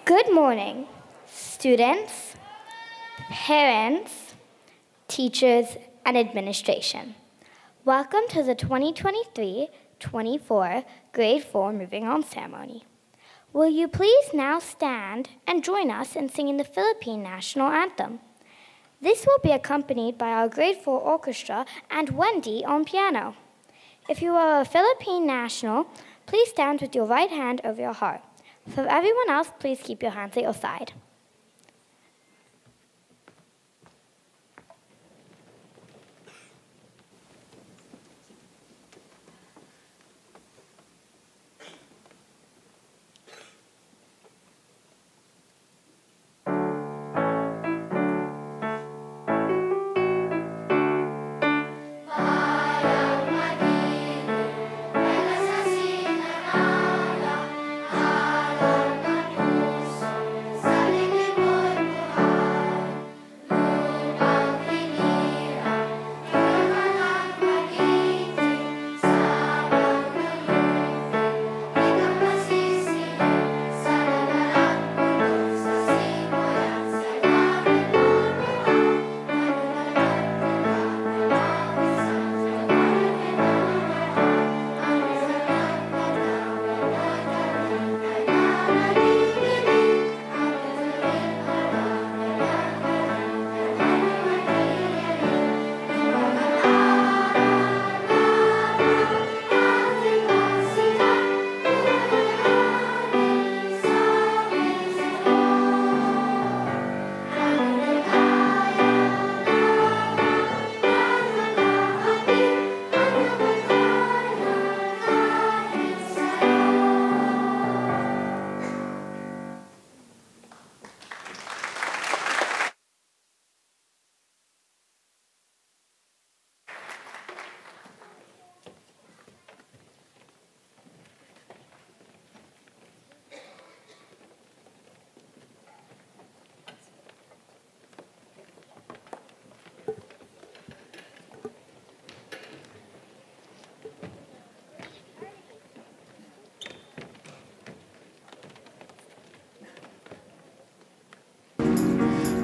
Good morning, students, parents, teachers, and administration. Welcome to the 2023-24 Grade 4 Moving On ceremony. Will you please now stand and join us in singing the Philippine National Anthem? This will be accompanied by our Grade 4 orchestra and Wendy on piano. If you are a Philippine national, please stand with your right hand over your heart. For everyone else, please keep your hands at your side.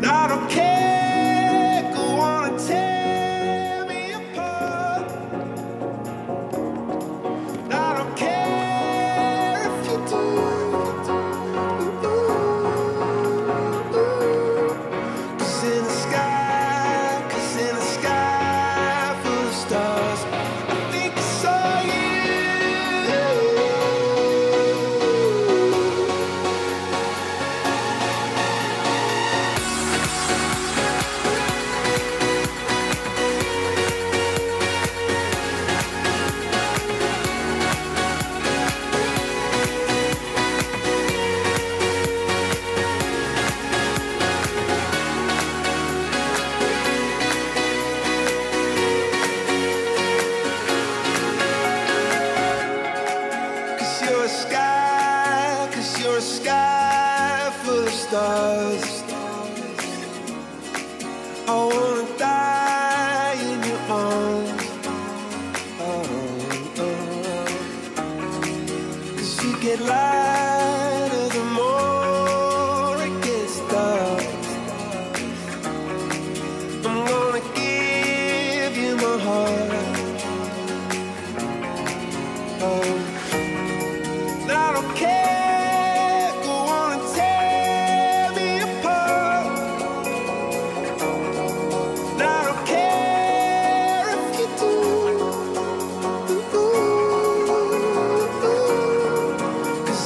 I don't care, go on and tear me apart. I don't care if you do. 'Cause in the sky full of stars, I think I saw you. Cause you're a sky full of stars. I wanna die in your arms. Cause you get lighter the more it gets dark. I'm gonna give you my heart. I don't care, go on and tear me apart. I don't care if you do. 'Cause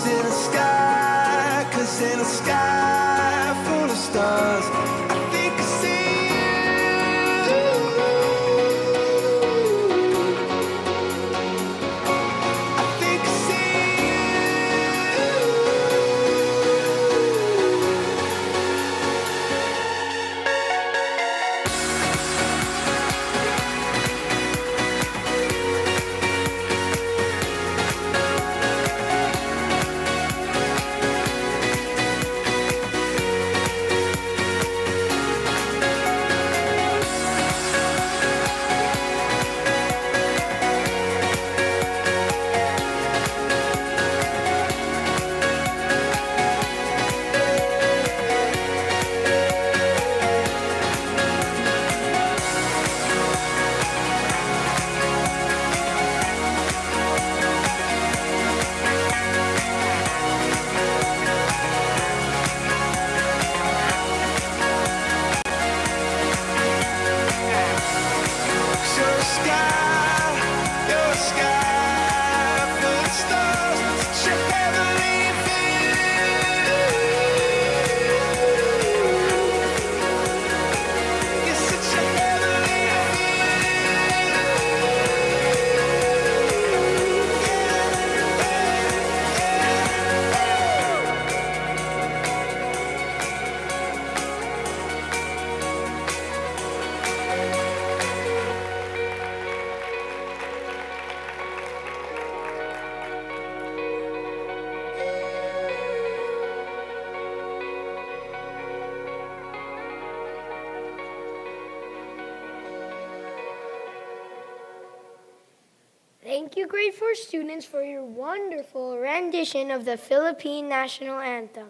Thank you, grade 4 students, for your wonderful rendition of the Philippine National Anthem.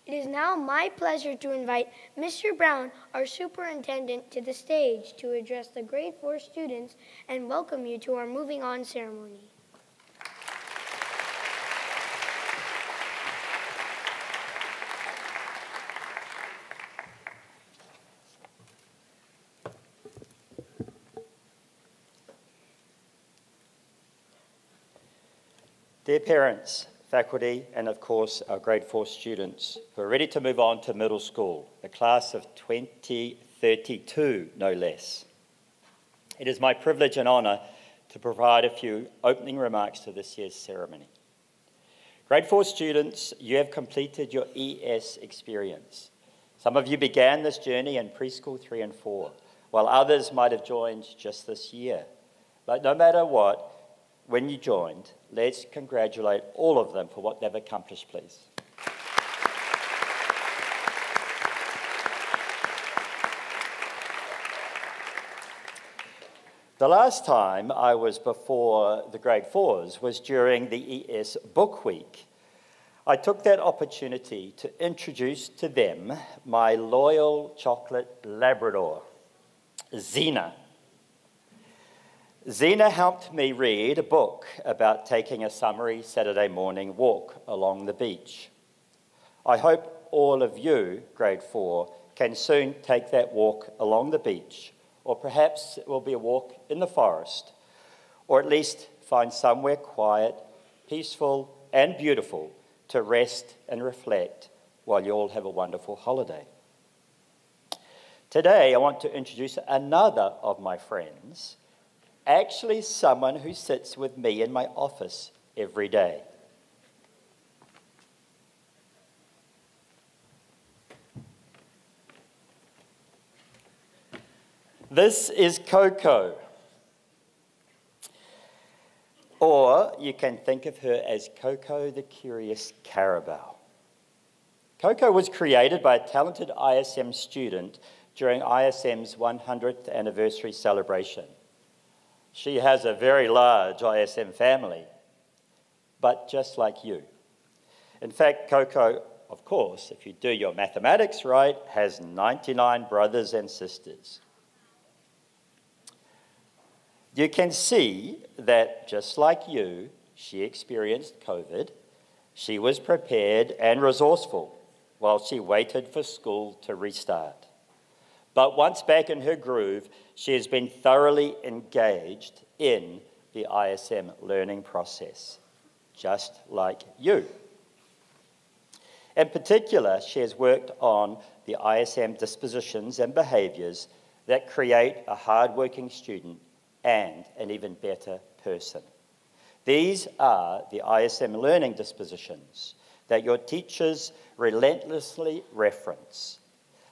It is now my pleasure to invite Mr. Brown, our superintendent, to the stage to address the grade 4 students and welcome you to our moving on ceremony. Dear parents, faculty, and of course our grade 4 students who are ready to move on to middle school, the class of 2032, no less. It is my privilege and honour to provide a few opening remarks to this year's ceremony. Grade 4 students, you have completed your ES experience. Some of you began this journey in preschool 3 and 4, while others might have joined just this year. But no matter what, when you joined, let's congratulate all of them for what they've accomplished, please. The last time I was before the grade 4s was during the ES Book Week. I took that opportunity to introduce to them my loyal chocolate Labrador, Xena. Xena helped me read a book about taking a summery Saturday morning walk along the beach. I hope all of you, grade 4, can soon take that walk along the beach, or perhaps it will be a walk in the forest, or at least find somewhere quiet, peaceful, and beautiful to rest and reflect while you all have a wonderful holiday. Today, I want to introduce another of my friends, actually someone who sits with me in my office every day. This is Coco, or you can think of her as Coco the Curious Carabao. Coco was created by a talented ISM student during ISM's 100th anniversary celebration. She has a very large ISM family, but just like you. In fact, Coco, of course, if you do your mathematics right, has 99 brothers and sisters. You can see that just like you, she experienced COVID. She was prepared and resourceful while she waited for school to restart. But once back in her groove, she has been thoroughly engaged in the ISM learning process, just like you. In particular, she has worked on the ISM dispositions and behaviours that create a hard-working student and an even better person. These are the ISM learning dispositions that your teachers relentlessly reference.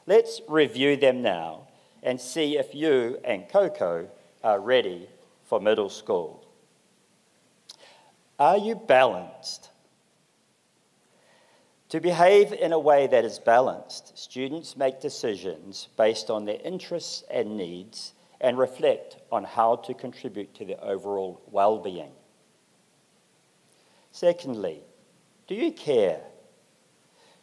Let's review them now and see if you and Coco are ready for middle school. Are you balanced? To behave in a way that is balanced, students make decisions based on their interests and needs and reflect on how to contribute to their overall well-being. Secondly, do you care?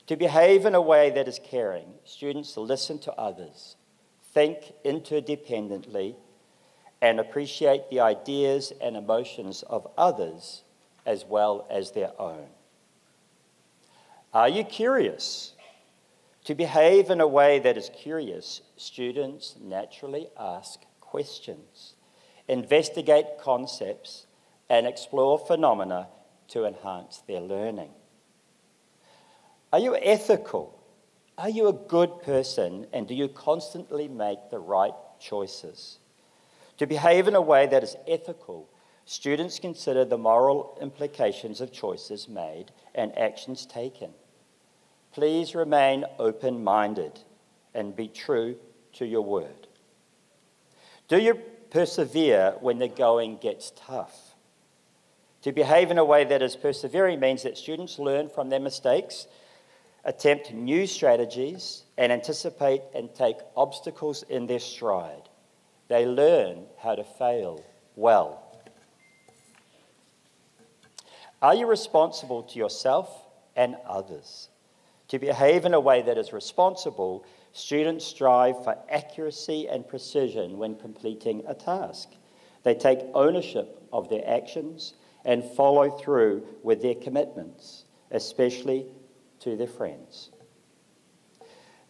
To behave in a way that is caring, students listen to others, think interdependently, and appreciate the ideas and emotions of others as well as their own. Are you curious? To behave in a way that is curious, students naturally ask questions, investigate concepts, and explore phenomena to enhance their learning. Are you ethical? Are you a good person, and do you constantly make the right choices? To behave in a way that is ethical, students consider the moral implications of choices made and actions taken. Please remain open-minded and be true to your word. Do you persevere when the going gets tough? To behave in a way that is persevering means that students learn from their mistakes, attempt new strategies, and anticipate and take obstacles in their stride. They learn how to fail well. Are you responsible to yourself and others? To behave in a way that is responsible, students strive for accuracy and precision when completing a task. They take ownership of their actions and follow through with their commitments, especially to their friends.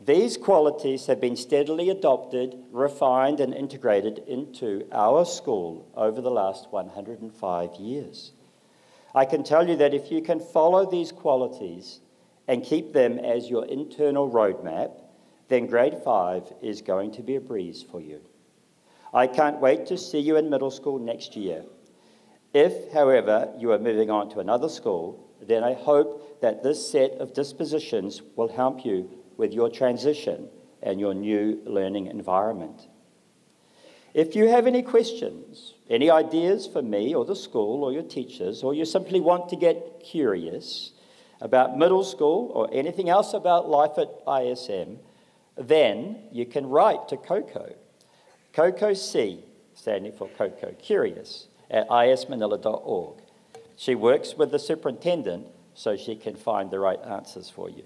These qualities have been steadily adopted, refined, and integrated into our school over the last 105 years. I can tell you that if you can follow these qualities and keep them as your internal roadmap, then grade 5 is going to be a breeze for you. I can't wait to see you in middle school next year. If, however, you are moving on to another school, then I hope that this set of dispositions will help you with your transition and your new learning environment. If you have any questions, any ideas for me or the school or your teachers, or you simply want to get curious about middle school or anything else about life at ISM, then you can write to Coco. Coco C, standing for Coco, Curious, at ismanila.org. She works with the superintendent so she can find the right answers for you.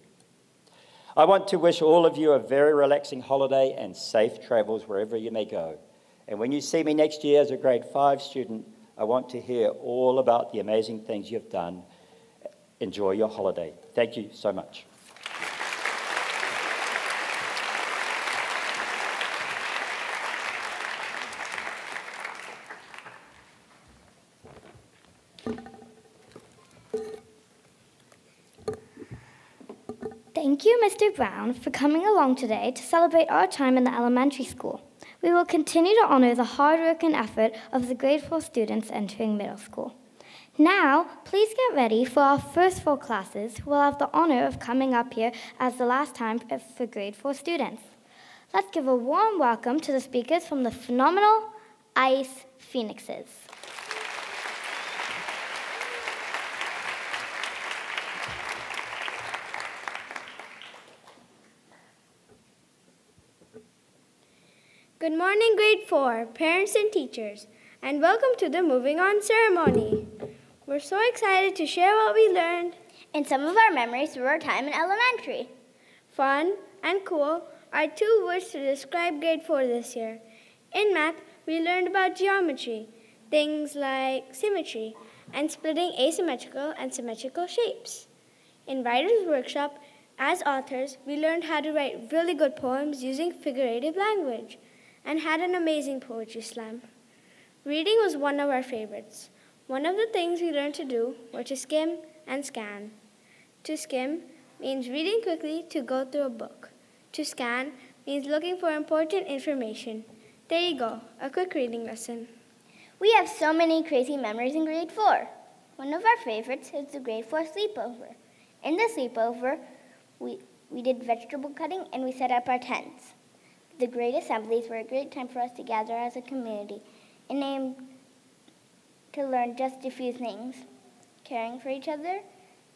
I want to wish all of you a very relaxing holiday and safe travels wherever you may go. And when you see me next year as a grade 5 student, I want to hear all about the amazing things you've done. Enjoy your holiday. Thank you so much. Thank you, Mr. Brown, for coming along today to celebrate our time in the elementary school. We will continue to honor the hard work and effort of the grade 4 students entering middle school. Now, please get ready for our first 4 classes who will have the honor of coming up here as the last time for grade 4 students. Let's give a warm welcome to the speakers from the phenomenal Ice Phoenixes. Good morning, grade 4, parents and teachers, and welcome to the Moving On ceremony. We're so excited to share what we learned and some of our memories through our time in elementary. Fun and cool are 2 words to describe grade 4 this year. In math, we learned about geometry, things like symmetry, and splitting asymmetrical and symmetrical shapes. In Writer's Workshop, as authors, we learned how to write really good poems using figurative language, and had an amazing poetry slam. Reading was one of our favorites. One of the things we learned to do were to skim and scan. To skim means reading quickly to go through a book. To scan means looking for important information. There you go, a quick reading lesson. We have so many crazy memories in grade 4. One of our favorites is the grade 4 sleepover. In the sleepover, we did vegetable cutting and we set up our tents. The great assemblies were a great time for us to gather as a community and aim to learn just a few things: caring for each other,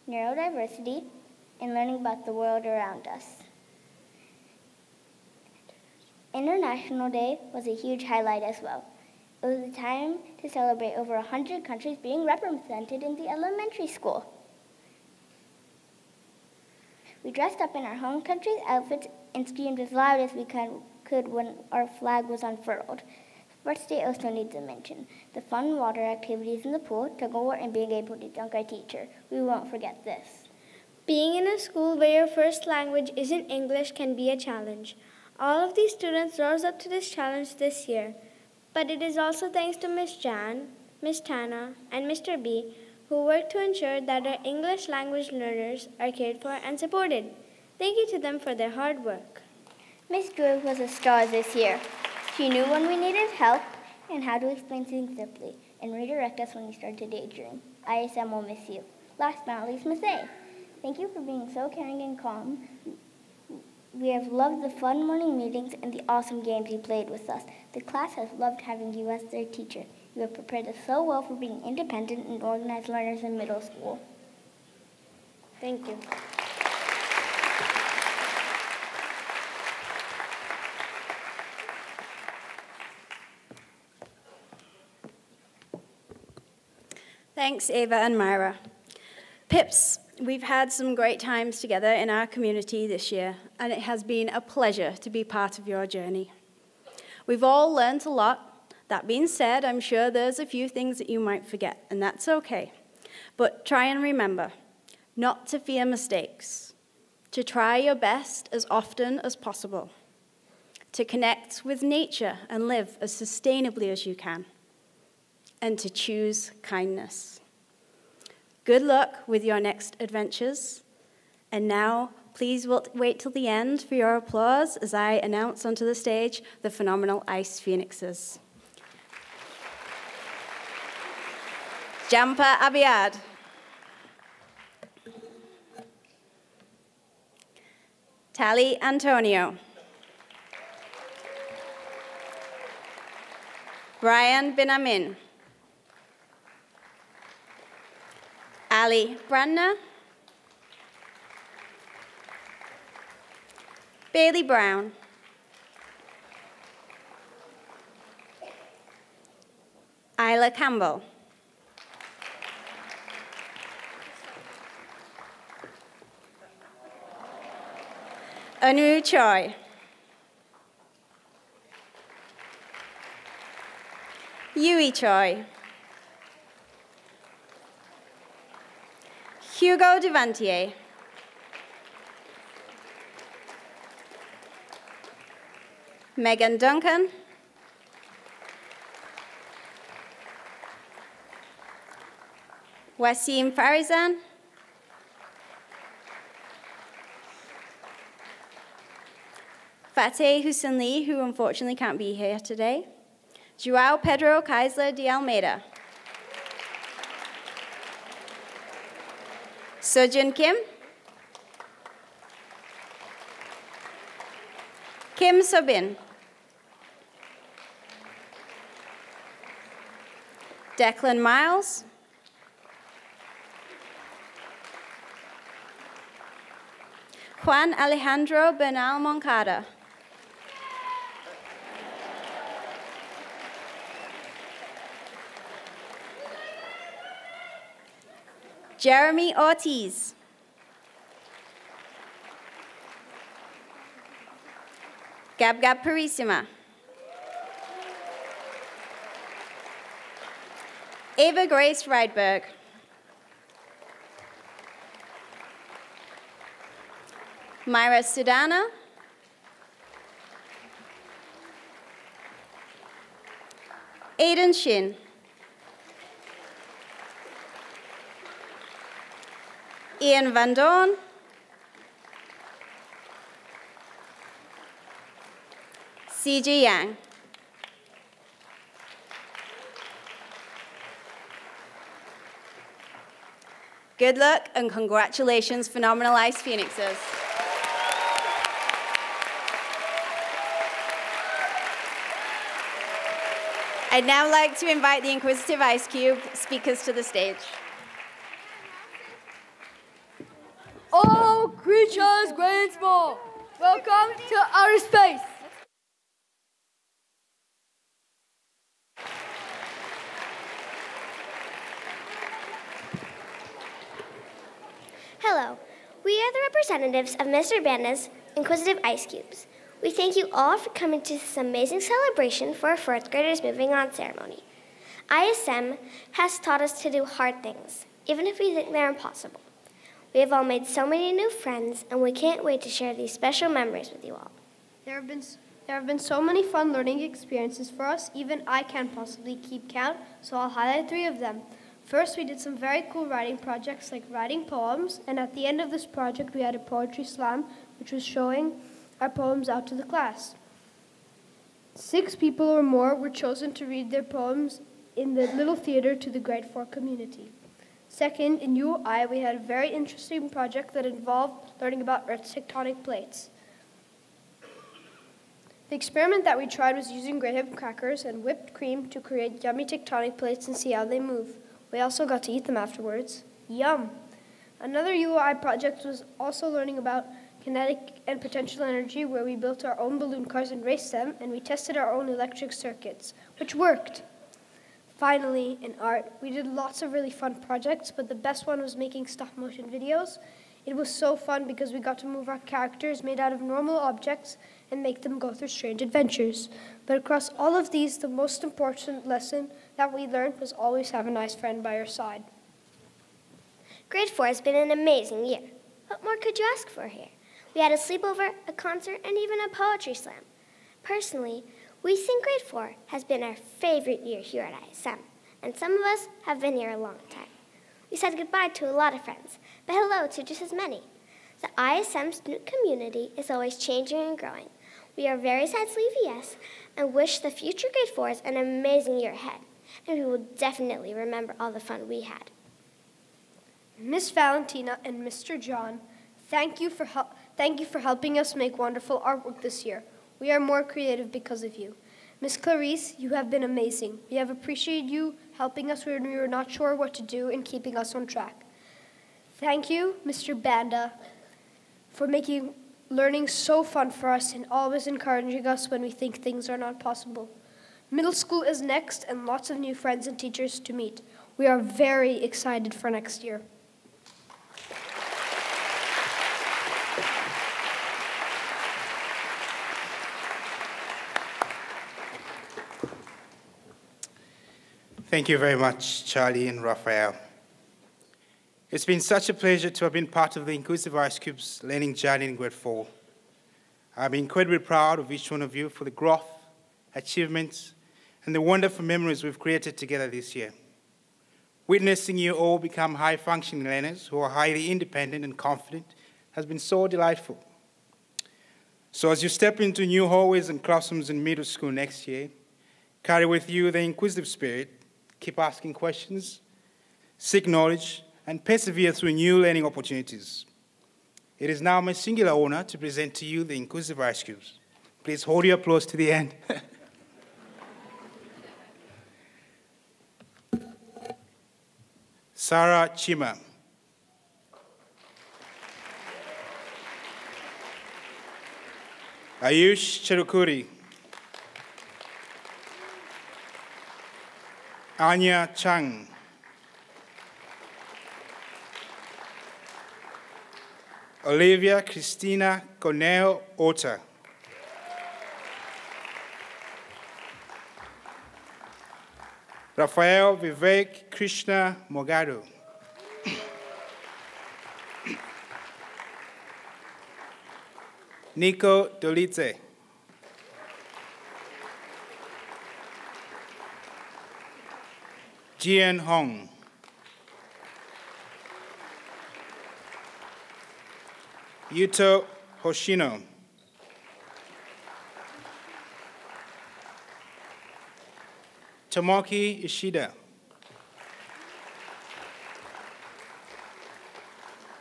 neurodiversity, and learning about the world around us. International Day was a huge highlight as well. It was a time to celebrate over 100 countries being represented in the elementary school. We dressed up in our home country's outfits and screamed as loud as we could when our flag was unfurled. Sports Day also needs a mention. The fun water activities in the pool, tug-of-war, and being able to dunk our teacher. We won't forget this. Being in a school where your first language isn't English can be a challenge. All of these students rose up to this challenge this year. But it is also thanks to Miss Jan, Miss Tana, and Mr. B, who work to ensure that our English language learners are cared for and supported. Thank you to them for their hard work. Miss Drew was a star this year. She knew when we needed help and how to explain things simply and redirect us when we started to daydream. ISM will miss you. Last but not least, Miss A. Thank you for being so caring and calm. We have loved the fun morning meetings and the awesome games you played with us. The class has loved having you as their teacher. You have prepared us so well for being independent and organized learners in middle school. Thank you. Thanks, Eva and Myra. Pips, we've had some great times together in our community this year, and it has been a pleasure to be part of your journey. We've all learned a lot. That being said, I'm sure there's a few things that you might forget, and that's okay. But try and remember not to fear mistakes, to try your best as often as possible, to connect with nature and live as sustainably as you can, and to choose kindness. Good luck with your next adventures. And now, please wait till the end for your applause as I announce onto the stage the phenomenal Ice Phoenixes. Jampa Abiad. Tali Antonio. Ryan Binamin. Ali Brandner. Bailey Brown. Isla Campbell. Anu Choi. Yui Choi. Hugo Devantier. Megan Duncan. Wasim Farizan. Fateh Hussein Lee, who unfortunately can't be here today. Joao Pedro Kaisler de Almeida. Sojin Kim. Kim Sobin. Declan Miles. Juan Alejandro Bernal Moncada. Jeremy Ortiz. Gab Parissima. Ava Grace Rydberg. Myra Sudana. Aiden Shin. Ian Van Dorn. CG Yang. Good luck and congratulations, phenomenal Ice Phoenixes. I'd now like to invite the Inquisitive Ice Cube speakers to the stage. All creatures great and small, welcome to outer space. Hello, we are the representatives of Mr. Banda's Inquisitive Ice Cubes. We thank you all for coming to this amazing celebration for our fourth graders moving on ceremony. ISM has taught us to do hard things, even if we think they're impossible. We have all made so many new friends, and we can't wait to share these special memories with you all. There have been so many fun learning experiences for us, even I can't possibly keep count, so I'll highlight 3 of them. First, we did some very cool writing projects like writing poems, and at the end of this project we had a poetry slam, which was showing our poems out to the class. 6 people or more were chosen to read their poems in the little theater to the grade 4 community. Second, in UI, we had a very interesting project that involved learning about Earth's tectonic plates. The experiment that we tried was using graham crackers and whipped cream to create yummy tectonic plates and see how they move. We also got to eat them afterwards. Yum! Another UI project was also learning about kinetic and potential energy, where we built our own balloon cars and raced them, and we tested our own electric circuits, which worked. Finally, in art, we did lots of really fun projects, but the best one was making stop-motion videos. It was so fun because we got to move our characters made out of normal objects and make them go through strange adventures. But across all of these, the most important lesson that we learned was always have a nice friend by your side. Grade 4 has been an amazing year. What more could you ask for here? We had a sleepover, a concert, and even a poetry slam. Personally, we think grade 4 has been our favorite year here at ISM, and some of us have been here a long time. We said goodbye to a lot of friends, but hello to just as many. The ISM student community is always changing and growing. We are very sad to leave ES and wish the future grade 4s an amazing year ahead, and we will definitely remember all the fun we had. Miss Valentina and Mr. John, thank you for helping us make wonderful artwork this year. We are more creative because of you. Miss Clarice, you have been amazing. We have appreciated you helping us when we were not sure what to do and keeping us on track. Thank you, Mr. Banda, for making learning so fun for us and always encouraging us when we think things are not possible. Middle school is next and lots of new friends and teachers to meet. We are very excited for next year. Thank you very much, Charlie and Raphael. It's been such a pleasure to have been part of the Inclusive Ice Cube's learning journey in grade 4. I'm incredibly proud of each one of you for the growth, achievements, and the wonderful memories we've created together this year. Witnessing you all become high-functioning learners who are highly independent and confident has been so delightful. So as you step into new hallways and classrooms in middle school next year, carry with you the inquisitive spirit, keep asking questions, seek knowledge, and persevere through new learning opportunities. It is now my singular honor to present to you the Inclusive Ice Cubes. Please hold your applause to the end. Sarah Chima. Ayush Cherukuri. Anya Chang. Olivia Christina Cornell Ota. Rafael Vivek Krishna Mogado. Nico Dolitze. Jian Hong. Yuto Hoshino. Tomoki Ishida.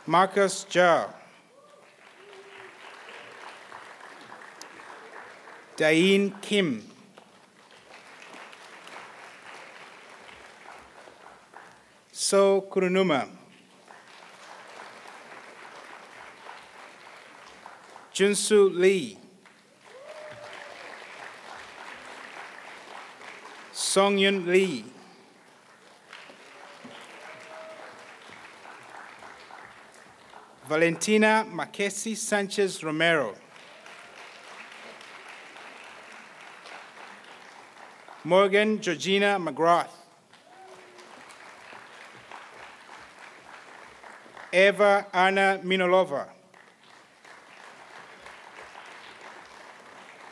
Marcus Jha. Dain Kim. So Kurunuma. Junsu Lee. Songyun Lee. Valentina Makesi Sanchez Romero. Morgan Georgina McGrath. Eva Anna Minolova.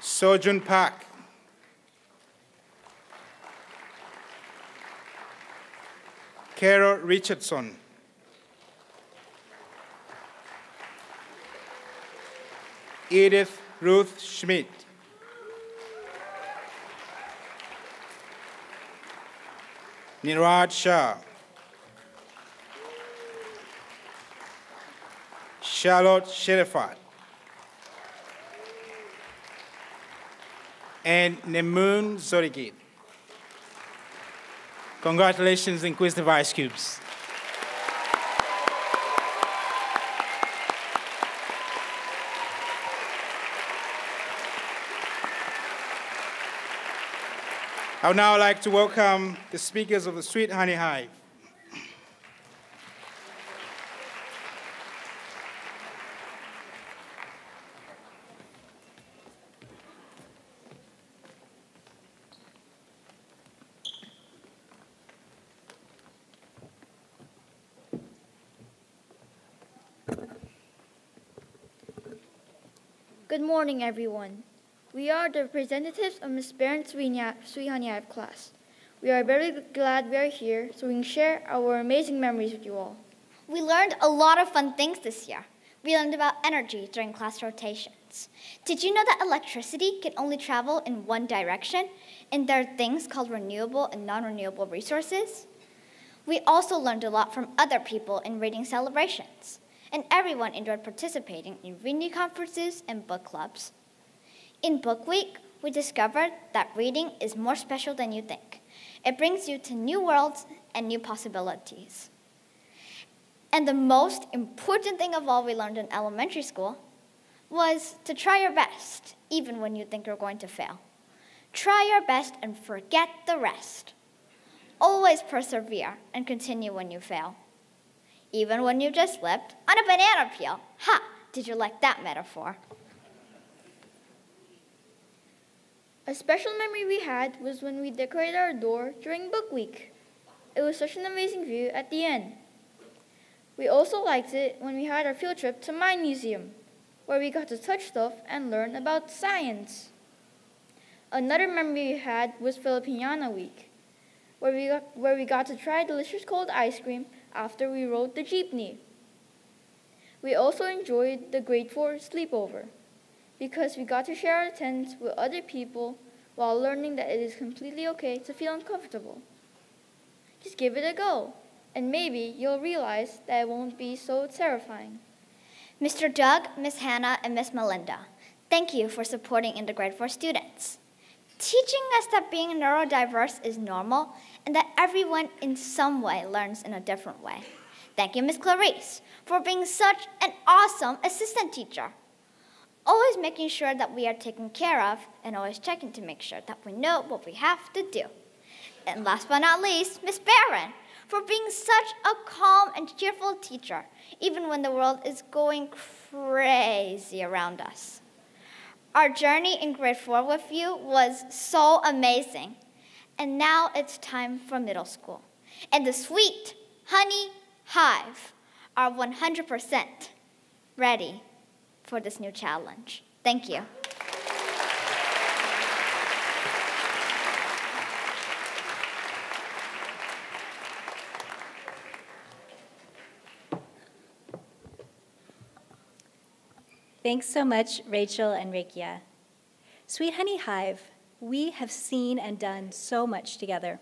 Sojun Park. Carol Richardson. Edith Ruth Schmidt. Niraj Shah. Charlotte Sherifat. And Nemun Zorigit. Congratulations, Inquisitive Ice Cubes. I would now like to welcome the speakers of the Sweet Honey Hive. Good morning, everyone. We are the representatives of Ms. Barron's Sweet Honey Hive class. We are very glad we are here so we can share our amazing memories with you all. We learned a lot of fun things this year. We learned about energy during class rotations. Did you know that electricity can only travel in one direction, and there are things called renewable and non-renewable resources? We also learned a lot from other people in reading celebrations, and everyone enjoyed participating in reading conferences and book clubs. In Book Week, we discovered that reading is more special than you think. It brings you to new worlds and new possibilities. And the most important thing of all we learned in elementary school was to try your best, even when you think you're going to fail. Try your best and forget the rest. Always persevere and continue when you fail. Even when you just slipped on a banana peel. Ha! Did you like that metaphor? A special memory we had was when we decorated our door during Book Week. It was such an amazing view at the end. We also liked it when we had our field trip to Mine Museum, where we got to touch stuff and learn about science. Another memory we had was Filipiniana Week, where we got to try delicious cold ice cream after we rode the jeepney. We also enjoyed the grade 4 sleepover because we got to share our tents with other people while learning that it is completely okay to feel uncomfortable. Just give it a go, and maybe you'll realize that it won't be so terrifying. Mr. Doug, Miss Hannah, and Miss Melinda, thank you for supporting in the grade 4 students. Teaching us that being neurodiverse is normal and that everyone in some way learns in a different way. Thank you, Miss Clarice, for being such an awesome assistant teacher. Always making sure that we are taken care of and always checking to make sure that we know what we have to do. And last but not least, Miss Barron, for being such a calm and cheerful teacher, even when the world is going crazy around us. Our journey in grade 4 with you was so amazing. And now it's time for middle school. And the Sweet Honey Hive are 100% ready for this new challenge. Thank you. Thanks so much, Rachel and Rekia. Sweet Honey Hive, we have seen and done so much together.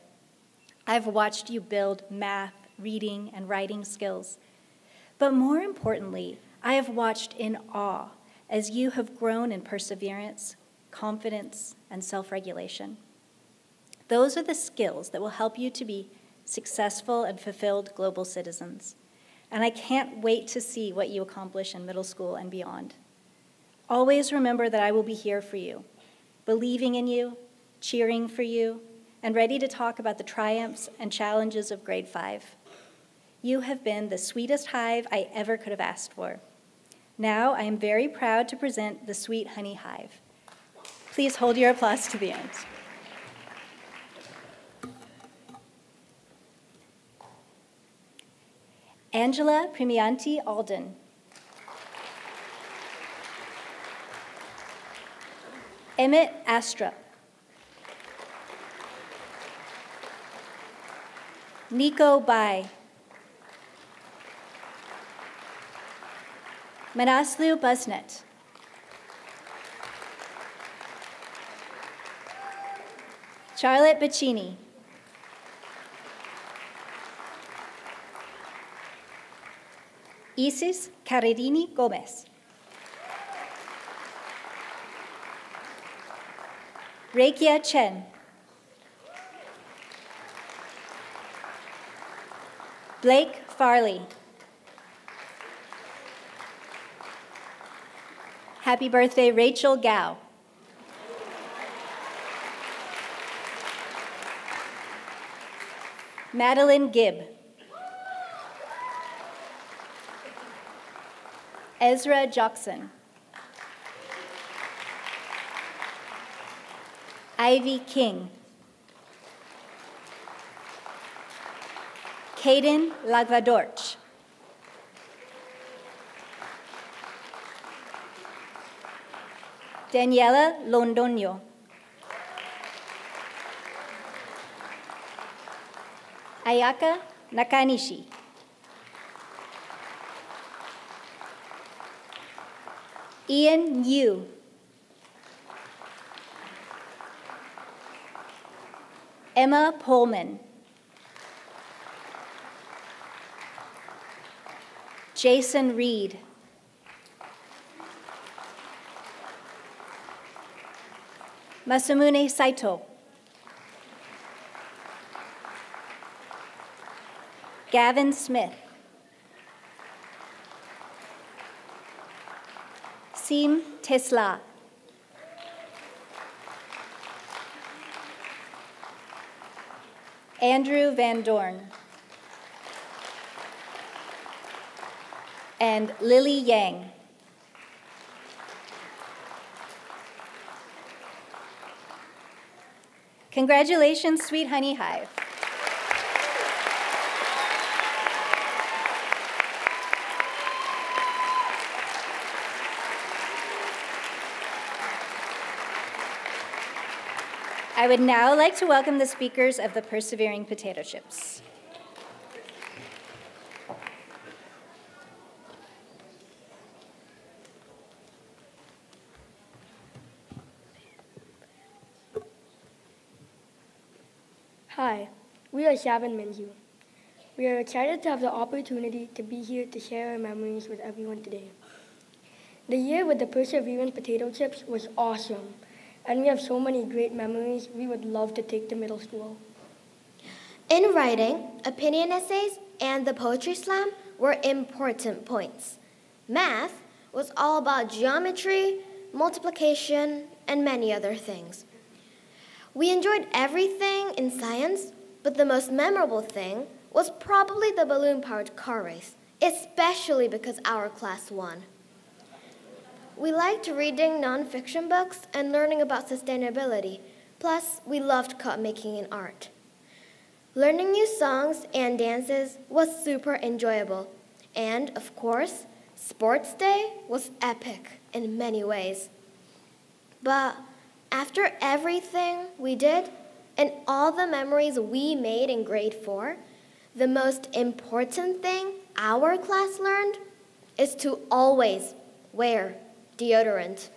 I've watched you build math, reading, and writing skills. But more importantly, I have watched in awe as you have grown in perseverance, confidence, and self-regulation. Those are the skills that will help you to be successful and fulfilled global citizens. And I can't wait to see what you accomplish in middle school and beyond. Always remember that I will be here for you, believing in you, cheering for you, and ready to talk about the triumphs and challenges of grade 5. You have been the sweetest hive I ever could have asked for. Now I am very proud to present the Sweet Honey Hive. Please hold your applause to the end. Angela Primianti Alden. Emmett Astrup. Nico Bai. Manaslu Busnet. Charlotte Bacchini. Isis Carrerini Gomez. Rekia Chen. Blake Farley. Happy birthday, Rachel Gao. Madeline Gibb. Ezra Jockson. Ivy King. Caden Lagvadorch. Daniela Londoño. Ayaka Nakanishi. Ian Yu. Emma Pullman. Jason Reed. Masamune Saito. Gavin Smith. Sim Tesla. Andrew Van Dorn. And Lily Yang. Congratulations, Sweet Honey Hive. I would now like to welcome the speakers of the Persevering Potato Chips. Hi, we are Shavin Minju. We are excited to have the opportunity to be here to share our memories with everyone today. The year with the Perseverance Potato Chips was awesome, and we have so many great memories we would love to take to middle school. In writing, opinion essays and the poetry slam were important points. Math was all about geometry, multiplication, and many other things. We enjoyed everything in science, but the most memorable thing was probably the balloon-powered car race, especially because our class won. We liked reading nonfiction books and learning about sustainability, plus we loved cup making and art. Learning new songs and dances was super enjoyable, and of course, sports day was epic in many ways. But after everything we did and all the memories we made in grade 4, the most important thing our class learned is to always wear deodorant.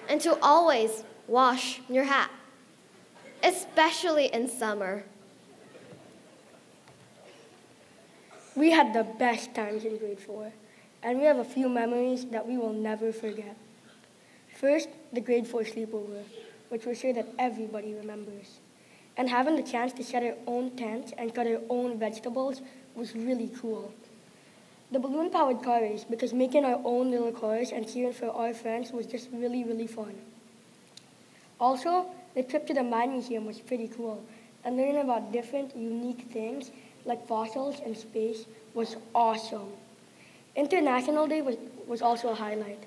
And to always wash your hat, especially in summer. We had the best times in grade 4, and we have a few memories that we will never forget. First, the grade 4 sleepover, which we're sure that everybody remembers. And having the chance to set our own tents and cut our own vegetables was really cool. The balloon-powered car race, because making our own little cars and cheering for our friends was just really, really fun. Also, the trip to the Mine Museum was pretty cool, and learning about different, unique things like fossils and space was awesome. International Day was also a highlight.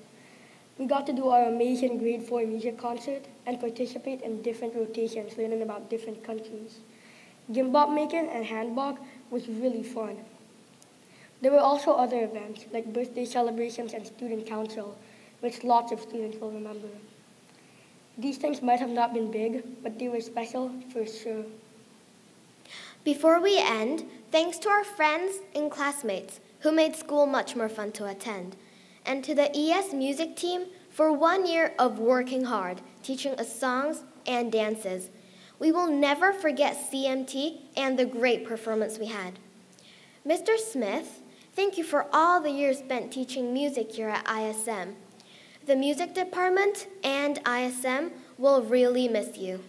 We got to do our amazing grade 4 music concert and participate in different rotations, learning about different countries. Gimbap making and handbag was really fun. There were also other events, like birthday celebrations and student council, which lots of students will remember. These things might have not been big, but they were special for sure. Before we end, thanks to our friends and classmates who made school much more fun to attend, and to the ES music team for 1 year of working hard, teaching us songs and dances. We will never forget CMT and the great performance we had. Mr. Smith, thank you for all the years spent teaching music here at ISM. The music department and ISM will really miss you.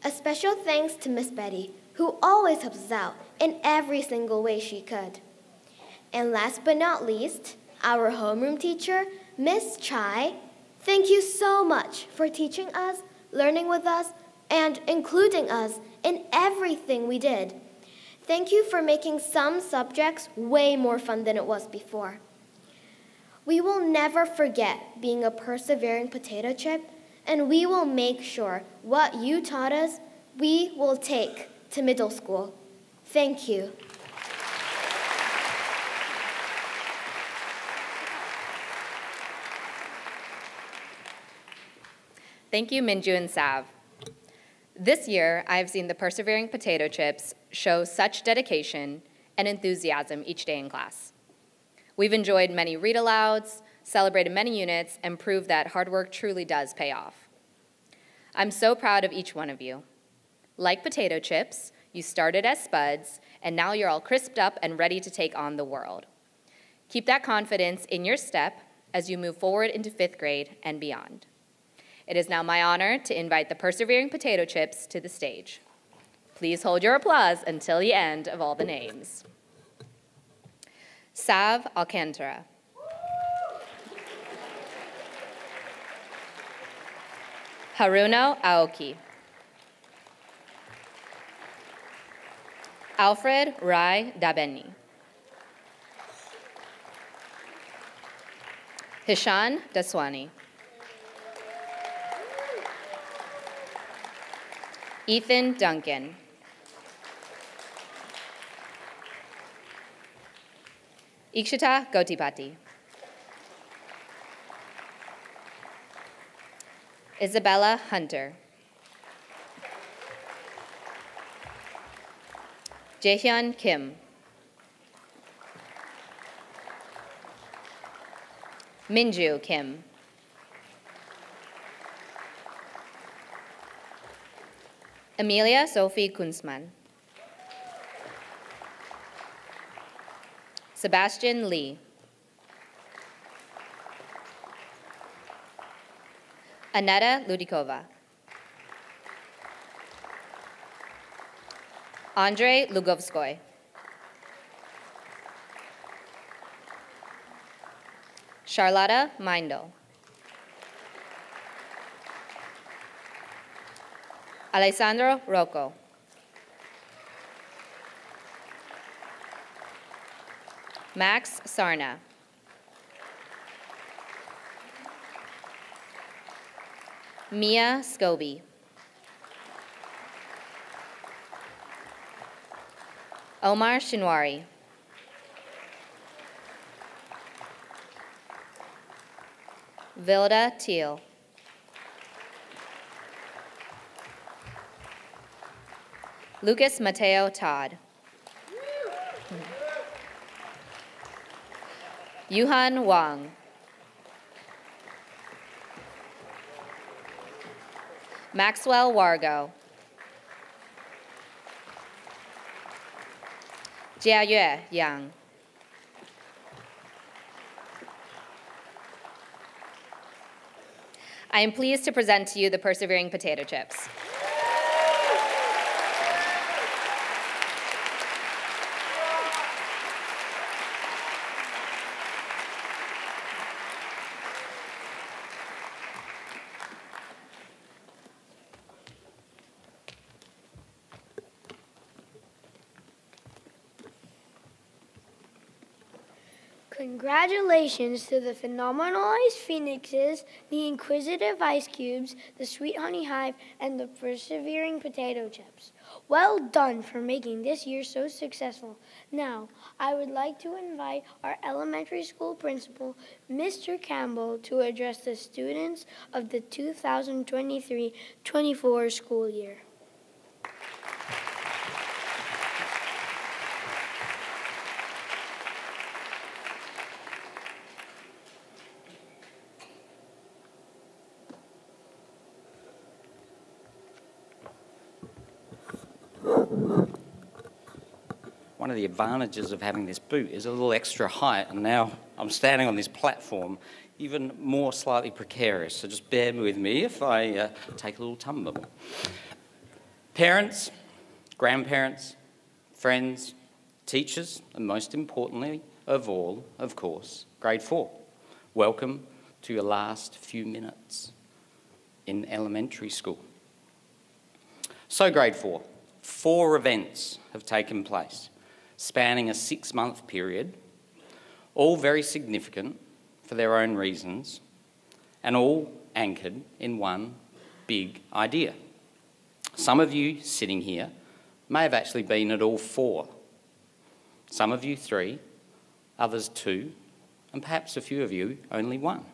A special thanks to Miss Betty, who always helps us out in every single way she could. And last but not least, our homeroom teacher, Miss Chai, thank you so much for teaching us, learning with us, and including us in everything we did. Thank you for making some subjects way more fun than it was before. We will never forget being a persevering potato chip, and we will make sure what you taught us, we will take to middle school. Thank you. Thank you, Minju and Sav. This year, I've seen the persevering potato chips show such dedication and enthusiasm each day in class. We've enjoyed many read-alouds, celebrated many units, and proved that hard work truly does pay off. I'm so proud of each one of you. Like potato chips, you started as spuds, and now you're all crisped up and ready to take on the world. Keep that confidence in your step as you move forward into 5th grade and beyond. It is now my honor to invite the persevering potato chips to the stage. Please hold your applause until the end of all the names. Sav Alcantara. Haruno Aoki. Alfred Rai Dabeni. Hishan Daswani. Ethan Duncan. Ikshita Gotipati. Isabella Hunter. Jaehyun Kim. Minju Kim. Amelia Sophie Kunzmann. Sebastian Lee. Aneta Ludikova. Andrei Lugovskoy. Charlotta Meindl. Alessandro Rocco. Max Sarna. Mia Scobie. Omar Shinwari. Vilda Teal. Lucas Mateo Todd. Yuhan Wang. Maxwell Wargo. Jiayue Yang. I am pleased to present to you the persevering potato chips. Congratulations to the phenomenalized phoenixes, the inquisitive ice cubes, the sweet honey hive, and the persevering potato chips. Well done for making this year so successful. Now, I would like to invite our elementary school principal, Mr. Campbell, to address the students of the 2023-24 school year. One of the advantages of having this boot is a little extra height, and now I'm standing on this platform, even more slightly precarious, so just bear with me if I take a little tumble. Parents, grandparents, friends, teachers, and most importantly of all, of course, grade 4. Welcome to your last few minutes in elementary school. So grade 4 events have taken place, spanning a 6-month period, all very significant for their own reasons, and all anchored in one big idea. Some of you sitting here may have actually been at all 4. Some of you 3, others 2, and perhaps a few of you only 1.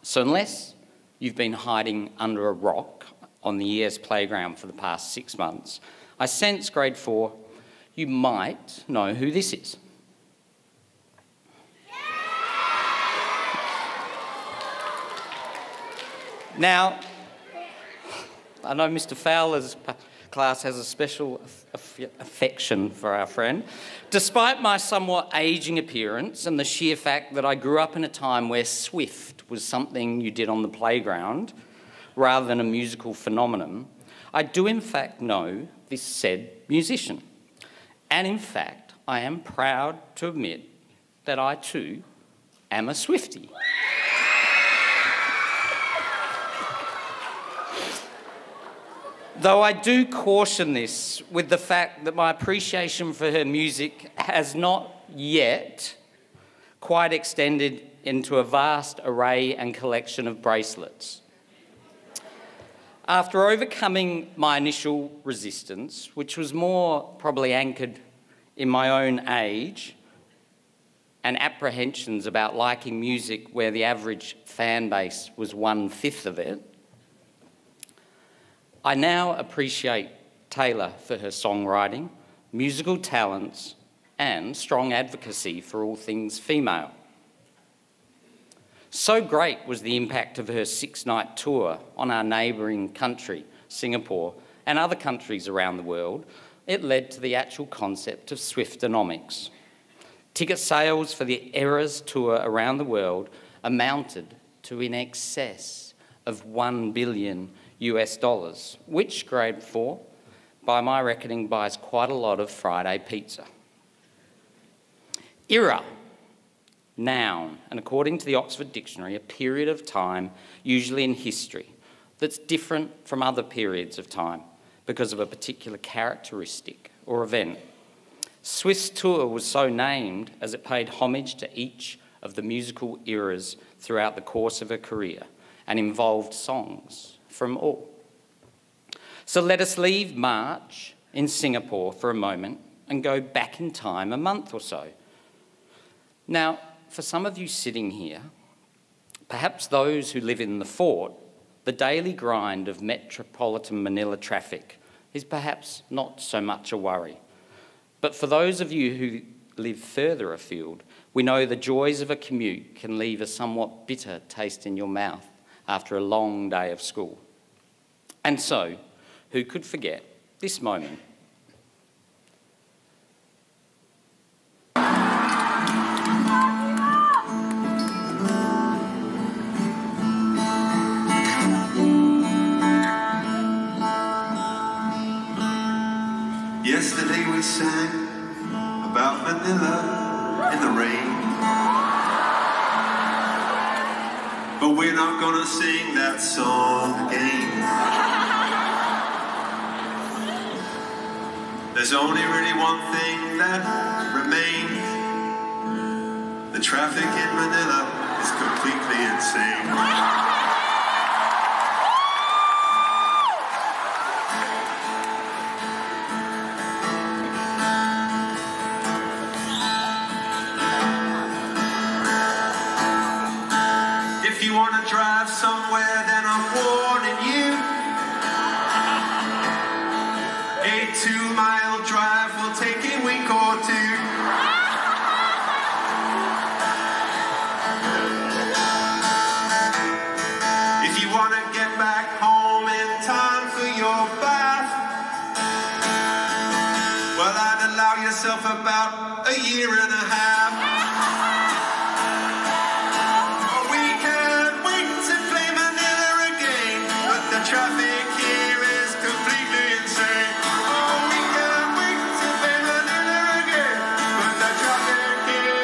So unless you've been hiding under a rock on the ES playground for the past 6 months, I sense grade 4, you might know who this is. Now, I know Mr. Fowler's class has a special affection for our friend. Despite my somewhat ageing appearance and the sheer fact that I grew up in a time where Swift was something you did on the playground rather than a musical phenomenon, I do in fact know this said musician. And in fact, I am proud to admit that I too am a Swiftie. Though I do caution this with the fact that my appreciation for her music has not yet quite extended into a vast array and collection of bracelets. After overcoming my initial resistance, which was more probably anchored in my own age and apprehensions about liking music where the average fan base was 1/5 of it, I now appreciate Taylor for her songwriting, musical talents, and strong advocacy for all things female. So great was the impact of her 6-night tour on our neighbouring country, Singapore, and other countries around the world, it led to the actual concept of Swiftonomics. Ticket sales for the Eras tour around the world amounted to in excess of $1 billion, which grade 4, by my reckoning, buys quite a lot of Friday pizza. Era, noun, and according to the Oxford Dictionary, a period of time, usually in history, that's different from other periods of time because of a particular characteristic or event. Swift's tour was so named as it paid homage to each of the musical eras throughout the course of her career and involved songs from all. So let us leave March in Singapore for a moment and go back in time a month or so. Now, for some of you sitting here, perhaps those who live in the fort, the daily grind of metropolitan Manila traffic is perhaps not so much a worry. But for those of you who live further afield, we know the joys of a commute can leave a somewhat bitter taste in your mouth after a long day of school. And so, who could forget this moment? Yesterday we sang about Manila in the rain, but we're not gonna sing that song again. There's only really one thing that remains. The traffic in Manila is completely insane. If you want to drive somewhere, then I'm warning you. A 2-mile drive will take a week or 2. If you want to get back home in time for your bath, well, I'd allow yourself about a year and a half. Traffic here is completely insane. Oh, we can't wait to play Manila again, but the traffic here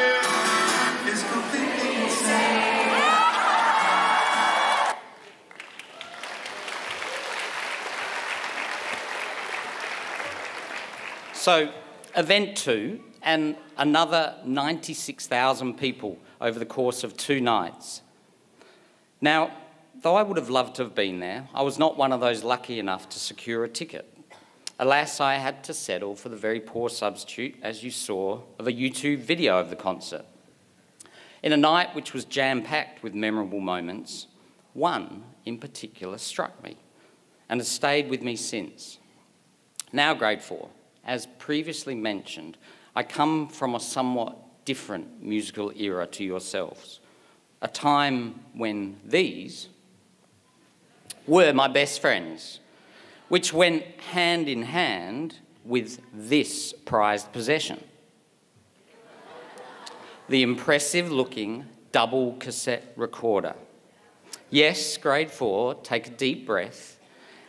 is completely insane. So, event 2 and another 96,000 people over the course of 2 nights. Now, though I would have loved to have been there, I was not one of those lucky enough to secure a ticket. Alas, I had to settle for the very poor substitute, as you saw, of a YouTube video of the concert. In a night which was jam-packed with memorable moments, one in particular struck me and has stayed with me since. Now grade 4, as previously mentioned, I come from a somewhat different musical era to yourselves, a time when these were my best friends, which went hand in hand with this prized possession. The impressive-looking double cassette recorder. Yes, grade 4, take a deep breath,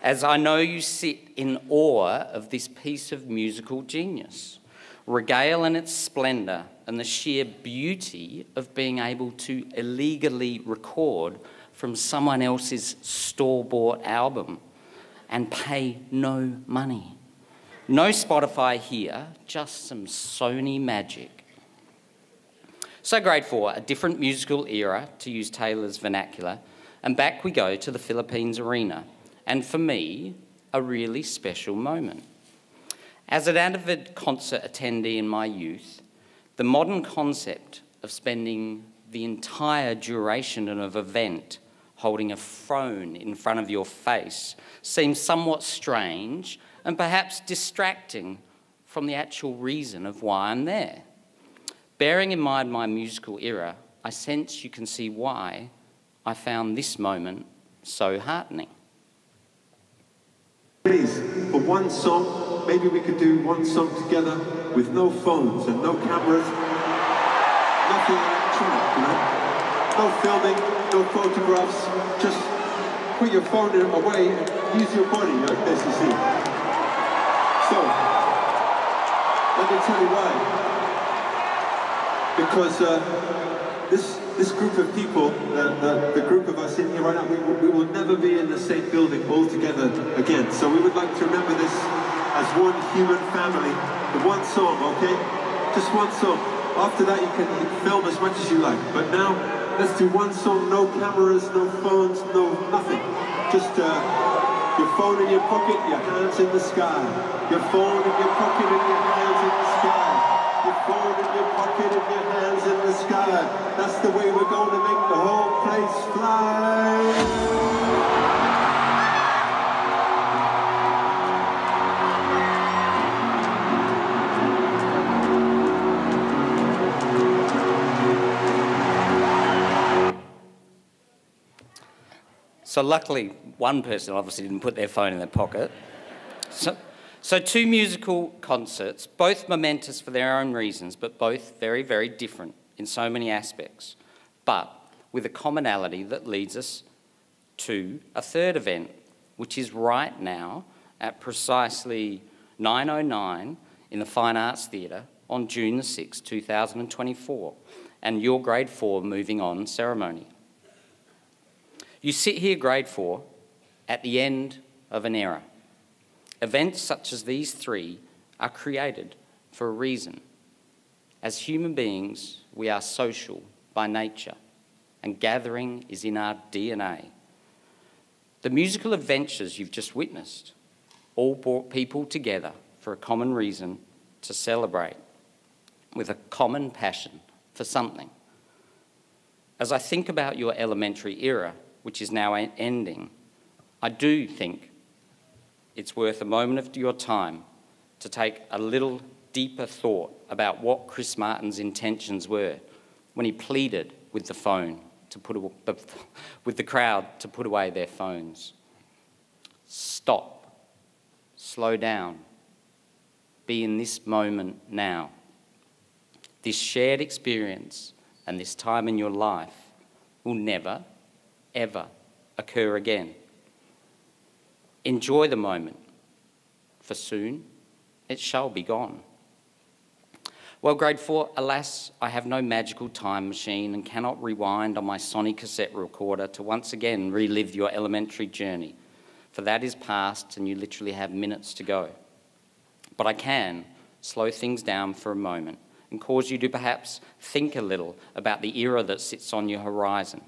as I know you sit in awe of this piece of musical genius. Regale in its splendour and the sheer beauty of being able to illegally record from someone else's store-bought album and pay no money. No Spotify here, just some Sony magic. So grade 4, a different musical era, to use Taylor's vernacular, and back we go to the Philippines arena, and for me, a really special moment. As an avid concert attendee in my youth, the modern concept of spending the entire duration of an event holding a phone in front of your face seems somewhat strange and perhaps distracting from the actual reason of why I'm there. Bearing in mind my musical era, I sense you can see why I found this moment so heartening. Please, for one song, maybe we could do one song together with no phones and no cameras, nothing electronic, you know? No filming, no photographs, just put your phone away and use your body like this, you see. So, let me tell you why. Because this group of people, the group of us in here right now, we will never be in the same building all together again. So we would like to remember this as one human family, with one song, okay? Just one song. After that you can film as much as you like. But now, let's do one song, no cameras, no phones, no nothing. Just your phone in your pocket, your hands in the sky. Your phone in your pocket and your hands in the sky. Your phone in your pocket and your hands in the sky. That's the way we're going to make the whole place fly. So luckily, one person obviously didn't put their phone in their pocket. So 2 musical concerts, both momentous for their own reasons, but both very, very different in so many aspects, but with a commonality that leads us to a third event, which is right now at precisely 9:09 in the Fine Arts Theatre on June the 6th, 2024, and your grade 4 moving on ceremony. You sit here, grade 4, at the end of an era. Events such as these 3 are created for a reason. As human beings, we are social by nature, and gathering is in our DNA. The musical adventures you've just witnessed all brought people together for a common reason to celebrate, with a common passion for something. As I think about your elementary era, which is now ending, I do think it's worth a moment of your time to take a little deeper thought about what Chris Martin's intentions were when he pleaded with the phone to with the crowd to put away their phones. Stop, slow down, be in this moment now. This shared experience and this time in your life will never, ever occur again. Enjoy the moment, for soon it shall be gone. Well, grade 4, alas, I have no magical time machine and cannot rewind on my Sony cassette recorder to once again relive your elementary journey, for that is past and you literally have minutes to go. But I can slow things down for a moment and cause you to perhaps think a little about the era that sits on your horizon,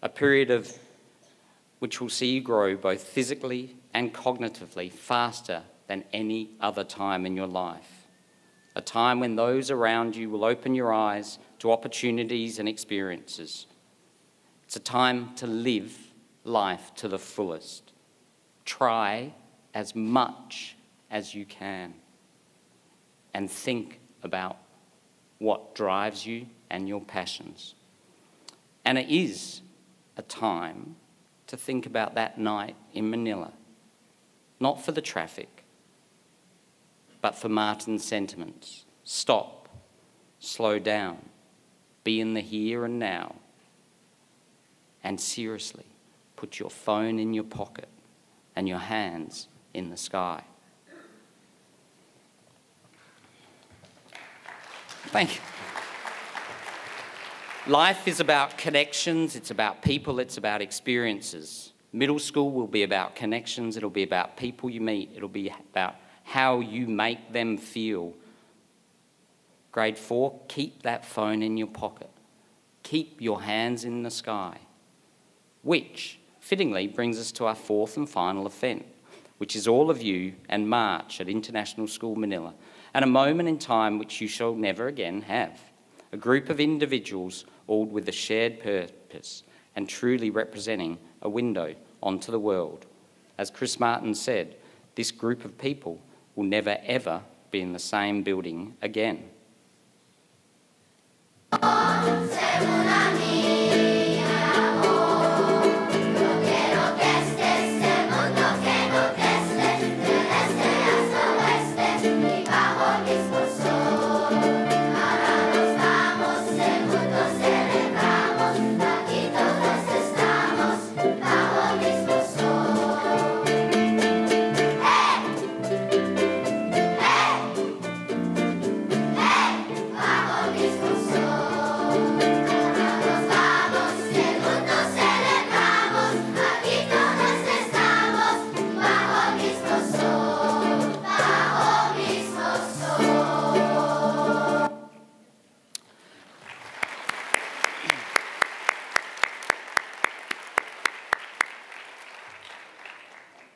a period of which will see you grow both physically and cognitively faster than any other time in your life, a time when those around you will open your eyes to opportunities and experiences. It's a time to live life to the fullest. Try as much as you can and think about what drives you and your passions. And it is a time to think about that night in Manila, not for the traffic, but for Martin's sentiments. Stop, slow down, be in the here and now, and seriously, put your phone in your pocket and your hands in the sky. Thank you. Life is about connections, it's about people, it's about experiences. Middle school will be about connections, it'll be about people you meet, it'll be about how you make them feel. Grade 4, keep that phone in your pocket. Keep your hands in the sky. Which, fittingly, brings us to our fourth and final event, which is all of you and March at International School Manila, and a moment in time which you shall never again have. A group of individuals all with a shared purpose and truly representing a window onto the world. As Chris Martin said, this group of people will never ever be in the same building again.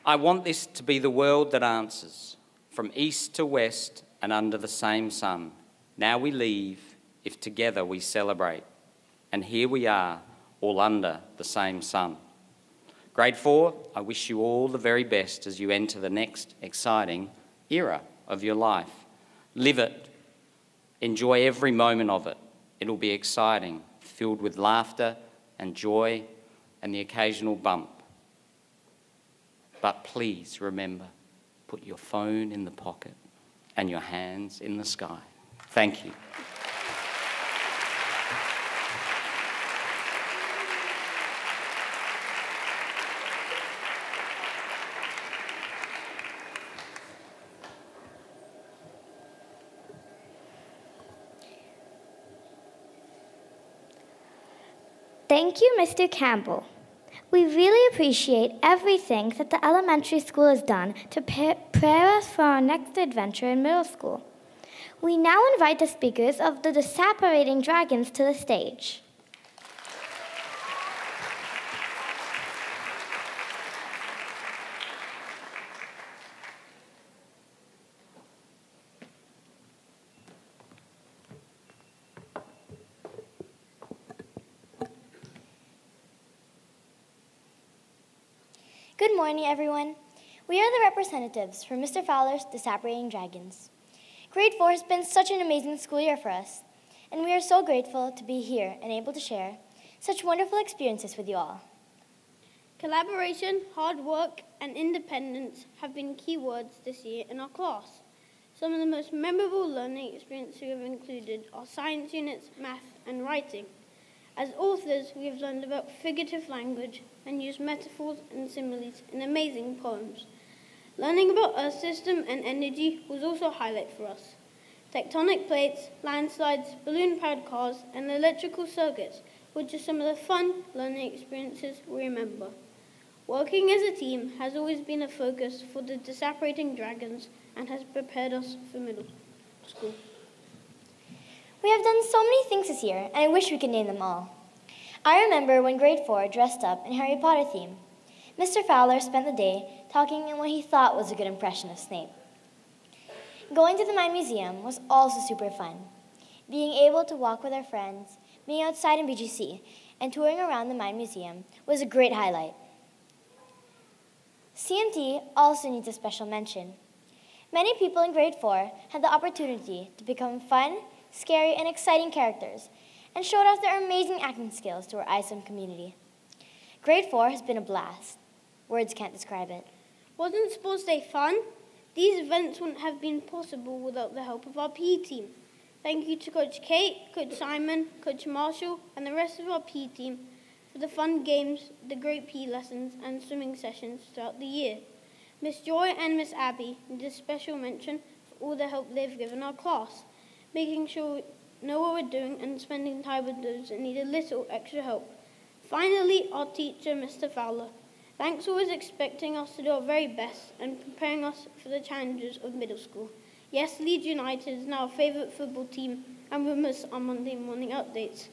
I want this to be the world that answers, from east to west and under the same sun. Now we leave, if together we celebrate, and here we are, all under the same sun. Grade 4, I wish you all the very best as you enter the next exciting era of your life. Live it. Enjoy every moment of it. It'll be exciting, filled with laughter and joy and the occasional bump. But please remember, put your phone in the pocket and your hands in the sky. Thank you. Thank you, Mr. Campbell. We really appreciate everything that the elementary school has done to prepare us for our next adventure in middle school. We now invite the speakers of the Separating Dragons to the stage. Good morning, everyone. We are the representatives for Mr. Fowler's The Separating Dragons. Grade 4 has been such an amazing school year for us, and we are so grateful to be here and able to share such wonderful experiences with you all. Collaboration, hard work, and independence have been key words this year in our class. Some of the most memorable learning experiences we have included are science units, math, and writing. As authors, we have learned about figurative language and used metaphors and similes in amazing poems. Learning about Earth system and energy was also a highlight for us. Tectonic plates, landslides, balloon-powered cars, and electrical circuits were just some of the fun learning experiences we remember. Working as a team has always been a focus for the Separating Dragons and has prepared us for middle. school. We have done so many things this year, and I wish we could name them all. I remember when grade 4 dressed up in Harry Potter theme. Mr. Fowler spent the day talking in what he thought was a good impression of Snape. Going to the Mine Museum was also super fun. Being able to walk with our friends, being outside in BGC, and touring around the Mine Museum was a great highlight. CMT also needs a special mention. Many people in grade 4 had the opportunity to become fun, scary, and exciting characters, and showed off their amazing acting skills to our ISM community. Grade 4 has been a blast. Words can't describe it. Wasn't Sports Day fun? These events wouldn't have been possible without the help of our PE team. Thank you to Coach Kate, Coach Simon, Coach Marshall, and the rest of our PE team for the fun games, the great PE lessons, and swimming sessions throughout the year. Miss Joy and Miss Abby need a special mention for all the help they've given our class, making sure we know what we're doing and spending time with those that need a little extra help. Finally, our teacher, Mr. Fowler. Thanks for always expecting us to do our very best and preparing us for the challenges of middle school. Yes, Leeds United is now our favourite football team, and we miss our Monday morning updates.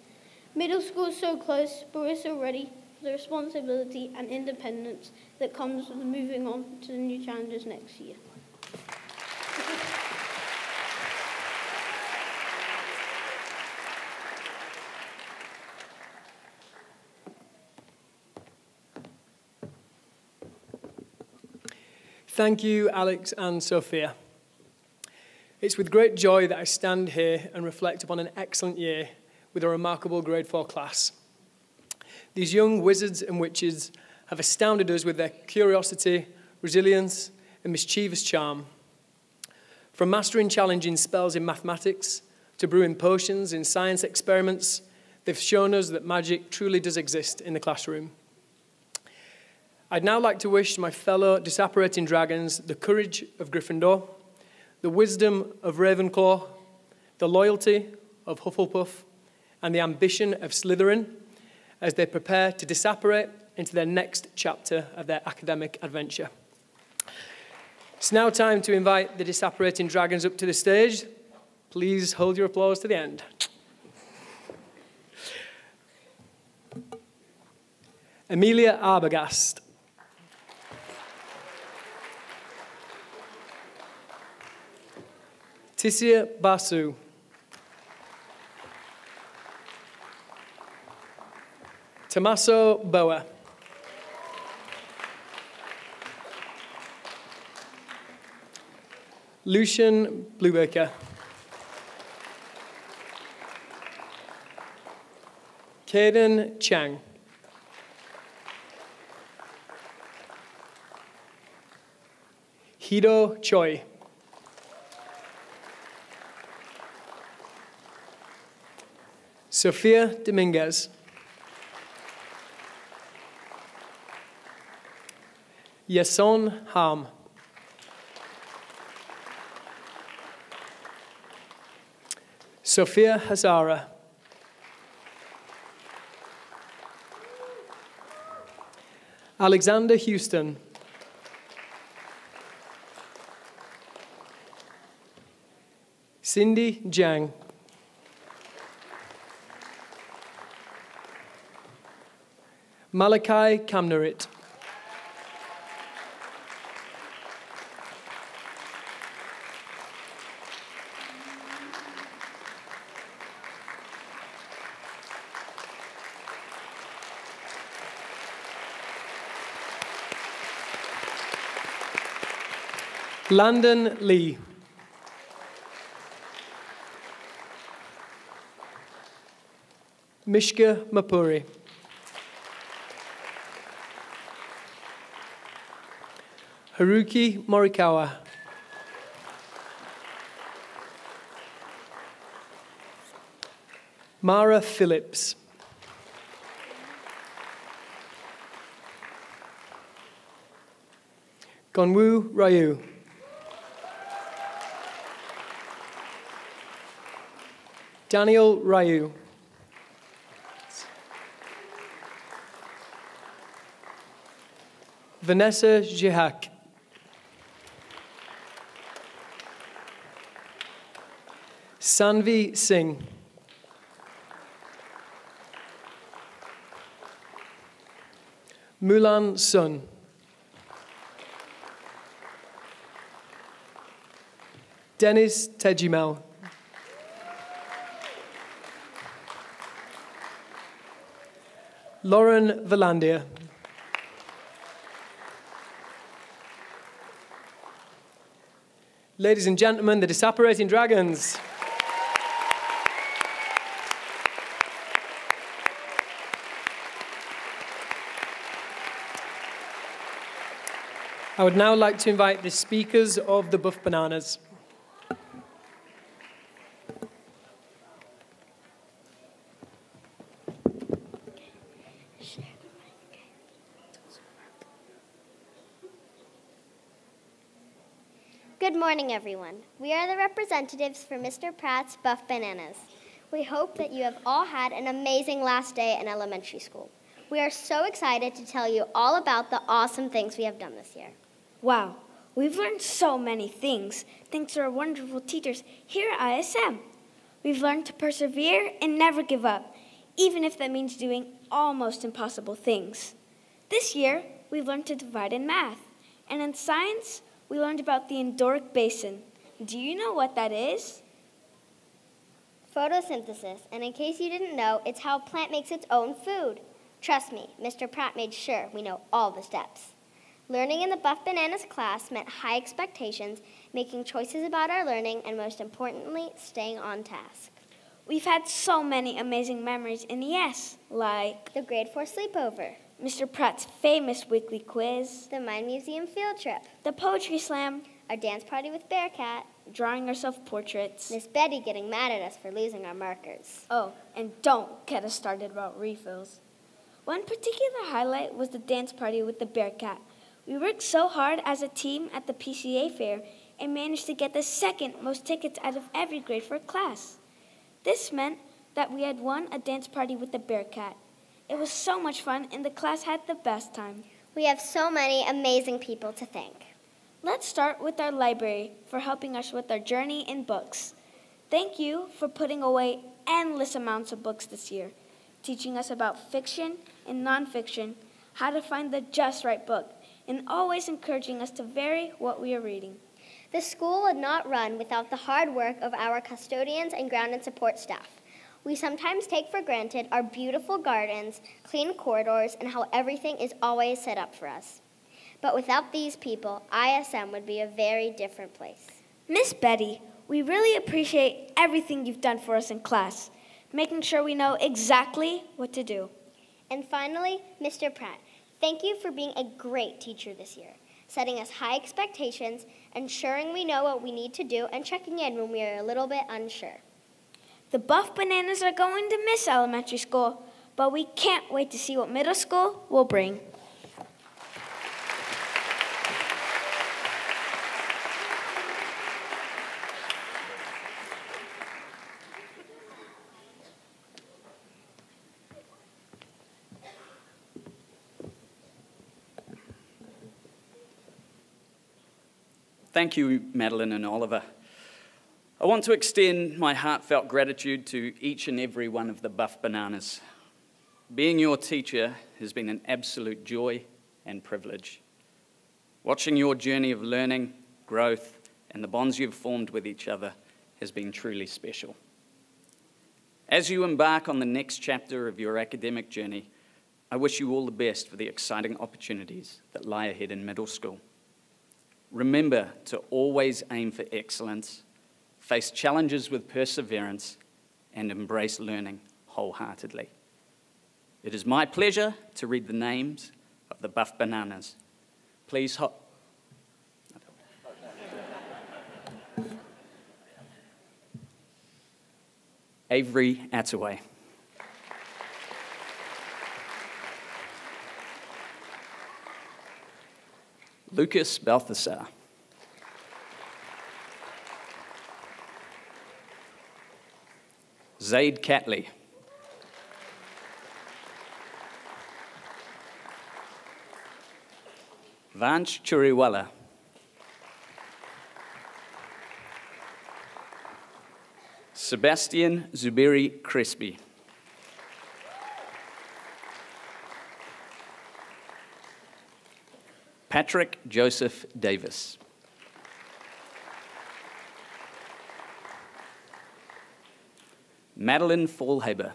Middle school is so close, but we're so ready for the responsibility and independence that comes with moving on to the new challenges next year. Thank you, Alex and Sophia. It's with great joy that I stand here and reflect upon an excellent year with a remarkable grade 4 class. These young wizards and witches have astounded us with their curiosity, resilience, and mischievous charm. From mastering challenging spells in mathematics to brewing potions in science experiments, they've shown us that magic truly does exist in the classroom. I'd now like to wish my fellow disapparating dragons the courage of Gryffindor, the wisdom of Ravenclaw, the loyalty of Hufflepuff, and the ambition of Slytherin as they prepare to disapparate into their next chapter of their academic adventure. It's now time to invite the disapparating dragons up to the stage. Please hold your applause to the end. Amelia Arbogast. Tissia Basu. Tommaso Boa. Lucian Bluebaker. Caden Chang. Hido Choi. Sofia Dominguez. Yason Ham. Sophia Hazara. Alexander Houston. Cindy Jiang. Malachi Kamnarit. Landon Lee. Mishka Mapuri. Haruki Morikawa. Mara Phillips. Gonwoo Ryu. Daniel Ryu. Vanessa Jihak. Sanvi Singh. Mulan Sun. Dennis Tejimel. Lauren Valandia. Ladies and gentlemen, the Disapparating Dragons. I would now like to invite the speakers of the Buff Bananas. Good morning, everyone. We are the representatives for Mr. Pratt's Buff Bananas. We hope that you have all had an amazing last day in elementary school. We are so excited to tell you all about the awesome things we have done this year. Wow, we've learned so many things thanks to our wonderful teachers here at ISM. We've learned to persevere and never give up, even if that means doing almost impossible things. This year, we've learned to divide in math, and in science, we learned about the endorheic basin. Do you know what that is? Photosynthesis, and in case you didn't know, it's how a plant makes its own food. Trust me, Mr. Pratt made sure we know all the steps. Learning in the Buff Bananas class meant high expectations, making choices about our learning, and most importantly, staying on task. We've had so many amazing memories in ES, like the grade 4 sleepover, Mr. Pratt's famous weekly quiz, the Mind Museum field trip, the poetry slam, our dance party with Bearcat, drawing our self-portraits, Miss Betty getting mad at us for losing our markers. Oh, and don't get us started about refills. One particular highlight was the dance party with the Bearcat. We worked so hard as a team at the PCA fair and managed to get the second most tickets out of every grade 4 class. This meant that we had won a dance party with the Bearcat. It was so much fun and the class had the best time. We have so many amazing people to thank. Let's start with our library for helping us with our journey in books. Thank you for putting away endless amounts of books this year, teaching us about fiction and nonfiction, how to find the just right book, and always encouraging us to vary what we are reading. The school would not run without the hard work of our custodians and ground and support staff. We sometimes take for granted our beautiful gardens, clean corridors, and how everything is always set up for us. But without these people, ISM would be a very different place. Miss Betty, we really appreciate everything you've done for us in class, making sure we know exactly what to do. And finally, Mr. Pratt, thank you for being a great teacher this year, setting us high expectations, ensuring we know what we need to do, and checking in when we are a little bit unsure. The Buff Bananas are going to miss elementary school, but we can't wait to see what middle school will bring. Thank you, Madeline and Oliver. I want to extend my heartfelt gratitude to each and every one of the Buff Bananas. Being your teacher has been an absolute joy and privilege. Watching your journey of learning, growth, and the bonds you've formed with each other has been truly special. As you embark on the next chapter of your academic journey, I wish you all the best for the exciting opportunities that lie ahead in middle school. Remember to always aim for excellence, face challenges with perseverance, and embrace learning wholeheartedly. It is my pleasure to read the names of the Buff Bananas. Please Avery Attaway. Lucas Balthasar. Zaid Catley. Vanch Churiwala. Sebastian Zuberi Crespi. Patrick Joseph Davis. Madeline Fallhaber.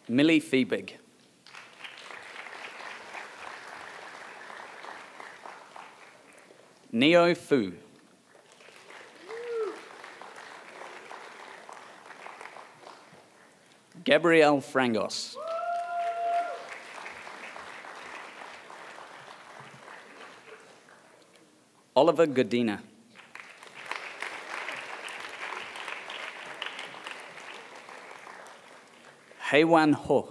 Millie Feebig. Neo Fu. Gabrielle Frangos. Oliver Godina. Heiwan Ho.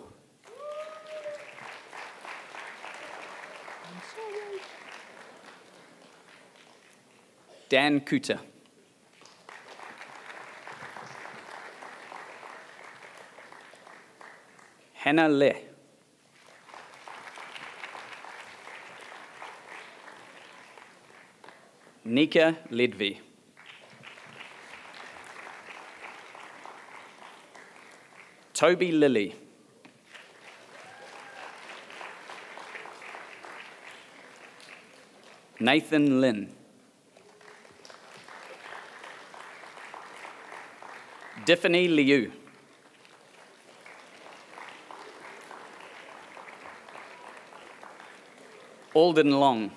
Dan Kuta. Hannah Le. Nika Ledvi. Toby Lilly. Nathan Lin. Tiffany Liu. Alden Long.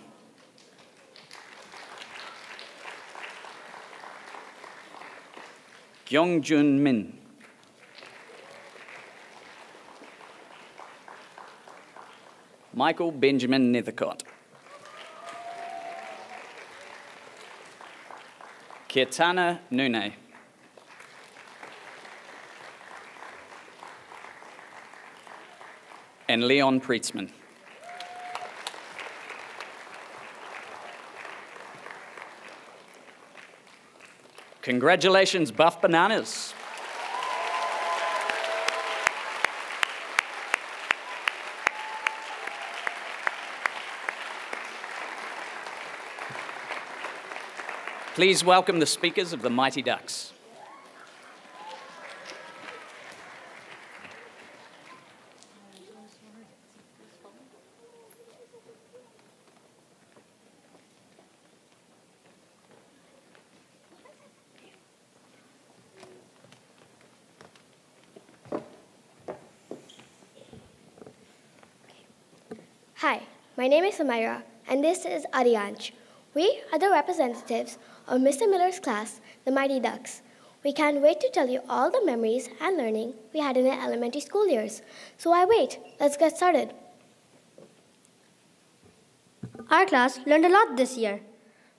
Gyeongjun Min. Michael Benjamin Nethercott. Kirtana Nune. And Leon Preetzman. Congratulations, Buff Bananas. Please welcome the speakers of the Mighty Ducks. Hi, my name is Samira, and this is Ariansh. We are the representatives of Mr. Miller's class, the Mighty Ducks. We can't wait to tell you all the memories and learning we had in our elementary school years. So why wait? Let's get started. Our class learned a lot this year.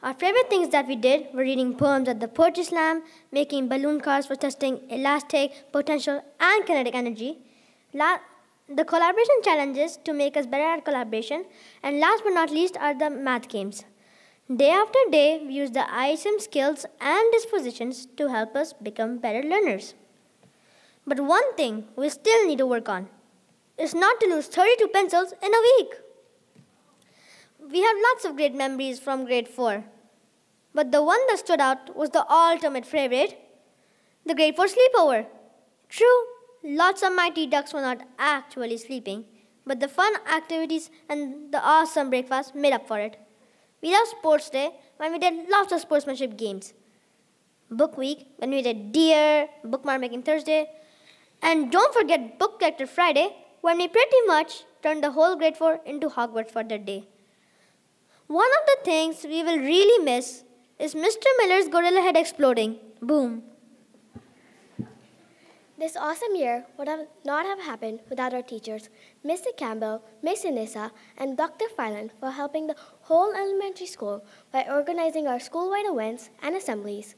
Our favorite things that we did were reading poems at the poetry slam, making balloon cars for testing elastic, potential, and kinetic energy, the collaboration challenges to make us better at collaboration, and last but not least are the math games. Day after day, we use the ISM skills and dispositions to help us become better learners. But one thing we still need to work on is not to lose 32 pencils in a week. We have lots of great memories from grade 4, but the one that stood out was the ultimate favorite, the grade 4 sleepover. True, lots of Mighty Ducks were not actually sleeping, but the fun activities and the awesome breakfast made up for it. We loved Sports Day when we did lots of sportsmanship games. Book Week when we did Deer, Bookmark Making Thursday, and don't forget Book Collector Friday when we pretty much turned the whole grade 4 into Hogwarts for that day. One of the things we will really miss is Mr. Miller's gorilla head exploding. Boom. This awesome year would not have happened without our teachers, Mr. Campbell, Miss Inissa, and Dr. Filan for helping the whole elementary school by organizing our school-wide events and assemblies.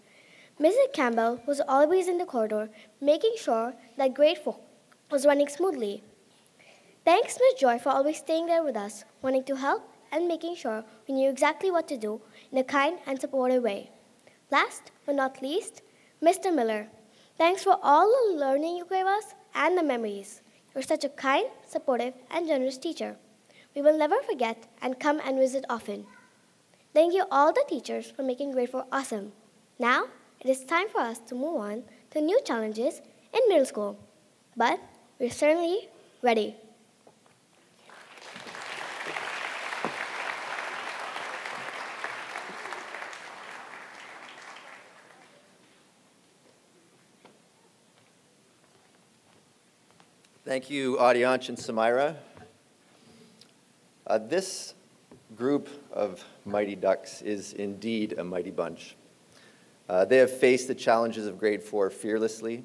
Mrs. Campbell was always in the corridor, making sure that grade 4 was running smoothly. Thanks, Ms. Joy, for always staying there with us, wanting to help and making sure we knew exactly what to do in a kind and supportive way. Last but not least, Mr. Miller. Thanks for all the learning you gave us and the memories. You're such a kind, supportive, and generous teacher. We will never forget and come and visit often. Thank you all the teachers for making grade 4 awesome. Now, it is time for us to move on to new challenges in middle school. But we're certainly ready. Thank you, Adianch and Samira. This group of mighty ducks is indeed a mighty bunch. They have faced the challenges of grade 4 fearlessly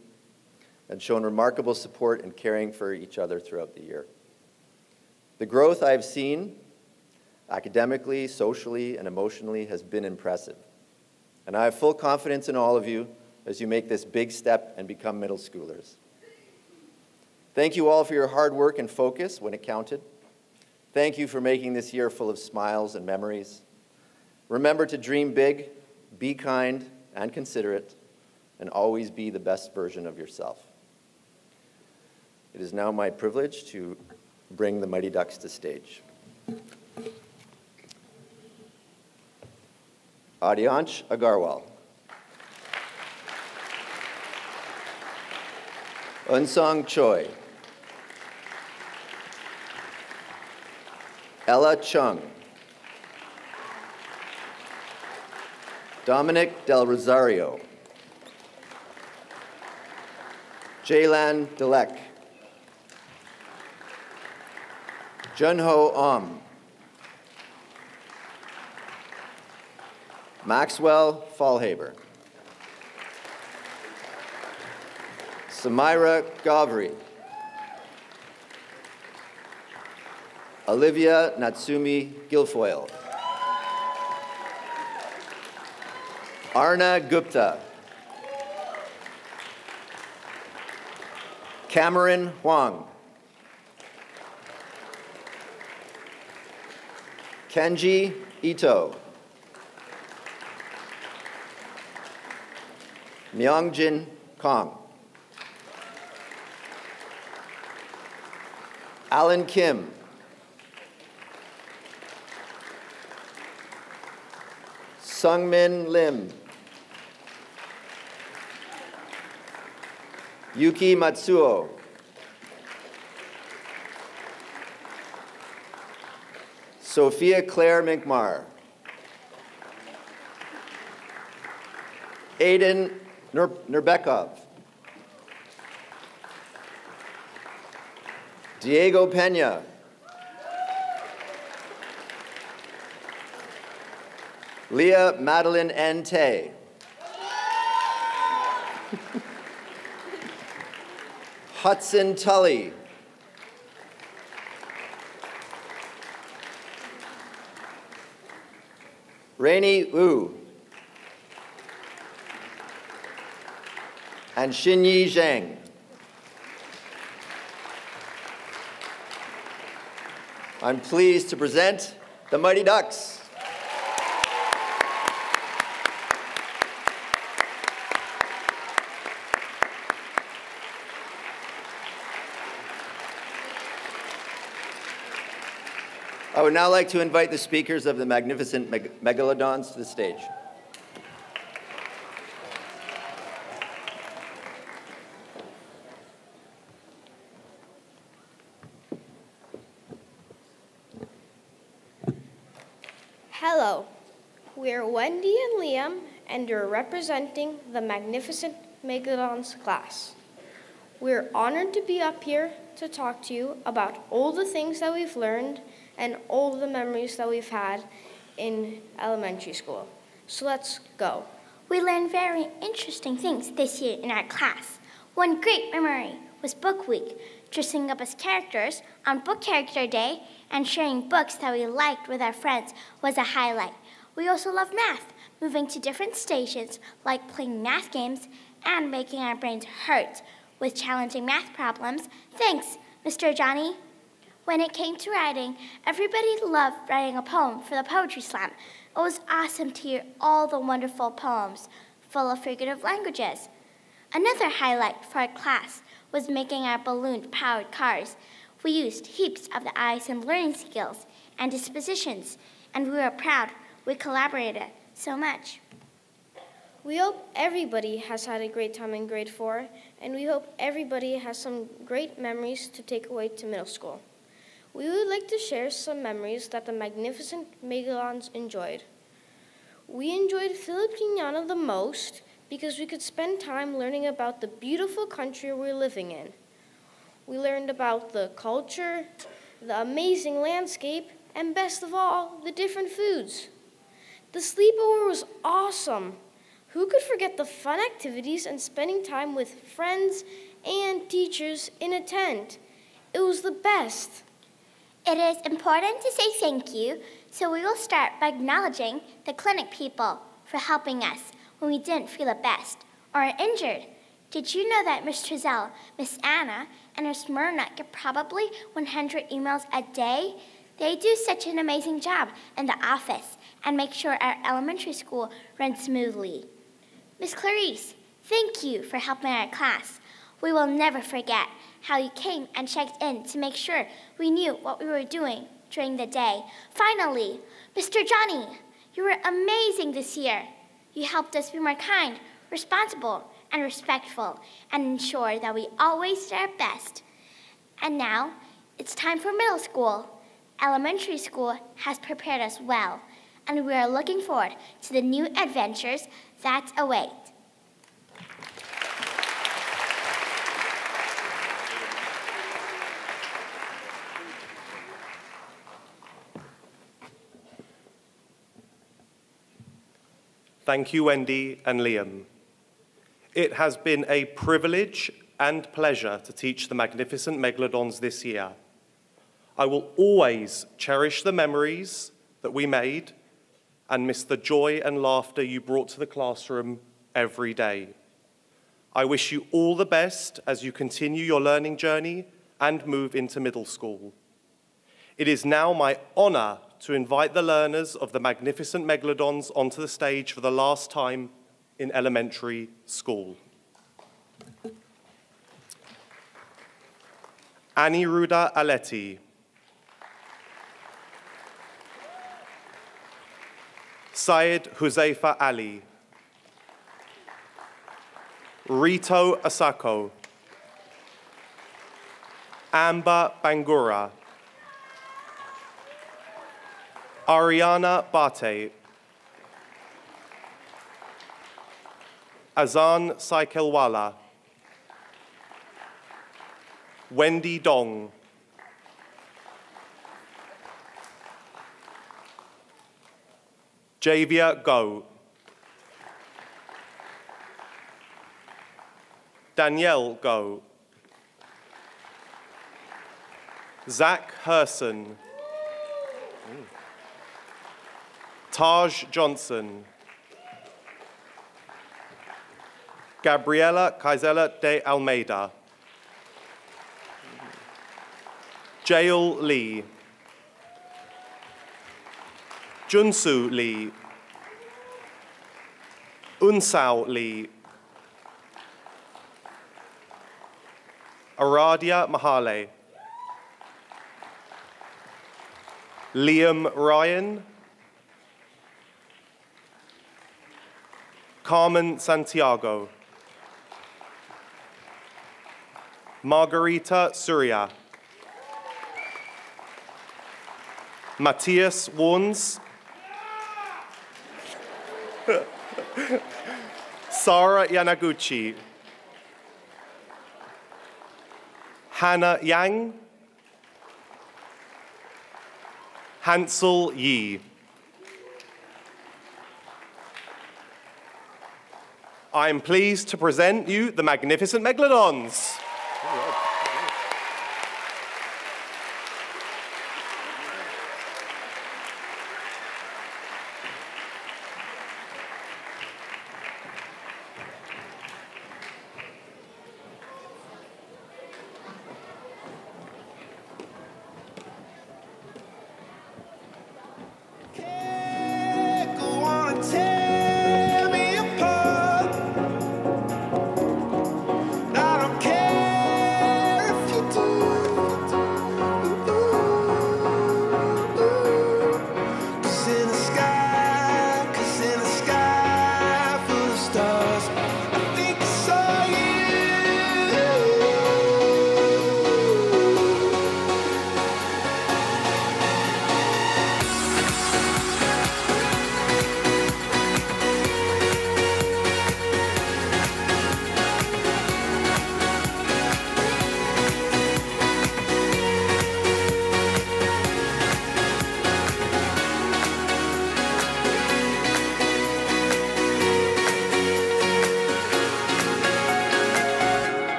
and shown remarkable support and caring for each other throughout the year. The growth I have seen academically, socially, and emotionally has been impressive. And I have full confidence in all of you as you make this big step and become middle schoolers. Thank you all for your hard work and focus when it counted. Thank you for making this year full of smiles and memories. Remember to dream big, be kind and considerate, and always be the best version of yourself. It is now my privilege to bring the Mighty Ducks to stage. Adianch Agarwal. Unsong Choi. Ella Chung. Dominic Del Rosario. Jaylan Delek. Junho Om. Maxwell Fallhaber. Samira Gavri. Olivia Natsumi Guilfoyle. Arna Gupta. Cameron Huang. Kenji Ito. Myongjin Kong. Alan Kim. Sungmin Lim. Yuki Matsuo. Sophia Claire Minkmar. Aiden Nurbekov. Diego Pena. Leah Madeline N. Tay. Hudson Tully. Rainey Wu. And Xinyi Zhang. I'm pleased to present the Mighty Ducks. I would now like to invite the speakers of the magnificent Megalodons to the stage. Hello, we're Wendy and Liam, and you're representing the magnificent Megalodons class. We're honored to be up here to talk to you about all the things that we've learned and all the memories that we've had in elementary school. So let's go. We learned very interesting things this year in our class. One great memory was Book Week, dressing up as characters on Book Character Day and sharing books that we liked with our friends was a highlight. We also loved math, moving to different stations like playing math games and making our brains hurt with challenging math problems. Thanks, Mr. Johnny. When it came to writing, everybody loved writing a poem for the Poetry Slam. It was awesome to hear all the wonderful poems full of figurative languages. Another highlight for our class was making our balloon-powered cars. We used heaps of the ISM learning skills and dispositions, and we were proud We collaborated so much. We hope everybody has had a great time in grade 4, and we hope everybody has some great memories to take away to middle school. We would like to share some memories that the magnificent Megalons enjoyed. We enjoyed Filipiniana the most because we could spend time learning about the beautiful country we're living in. We learned about the culture, the amazing landscape, and best of all, the different foods. The sleepover was awesome. Who could forget the fun activities and spending time with friends and teachers in a tent? It was the best. It is important to say thank you, so we will start by acknowledging the clinic people for helping us when we didn't feel the best or are injured. Did you know that Miss Trezell, Miss Anna, and Miss Myrna get probably 100 emails a day? They do such an amazing job in the office and make sure our elementary school runs smoothly. Miss Clarice, thank you for helping our class. We will never forget how you came and checked in to make sure we knew what we were doing during the day. Finally, Mr. Johnny, you were amazing this year. You helped us be more kind, responsible, and respectful, and ensure that we always did our best. And now, it's time for middle school. Elementary school has prepared us well, and we are looking forward to the new adventures that await. Thank you, Wendy and Liam. It has been a privilege and pleasure to teach the magnificent Megalodons this year. I will always cherish the memories that we made and miss the joy and laughter you brought to the classroom every day. I wish you all the best as you continue your learning journey and move into middle school. It is now my honor to invite the learners of the magnificent Megalodons onto the stage for the last time in elementary school. Aniruddha Aletti. Syed Huzaifa Ali. Rito Asako. Amber Bangura. Ariana Bate. Azan Saikelwala. Wendy Dong. Javia Go. Danielle Go. Zach Herson. Taj Johnson. Gabriela Kaisela de Almeida. Jael Lee. Junsu Lee. Unsao Lee. Aradia Mahale. Liam Ryan. Carmen Santiago. Margarita Surya. Matthias Warns. Sarah Yanaguchi. Hannah Yang. Hansel Yi. I am pleased to present you the magnificent Megalodons. Tear me apart. I don't care.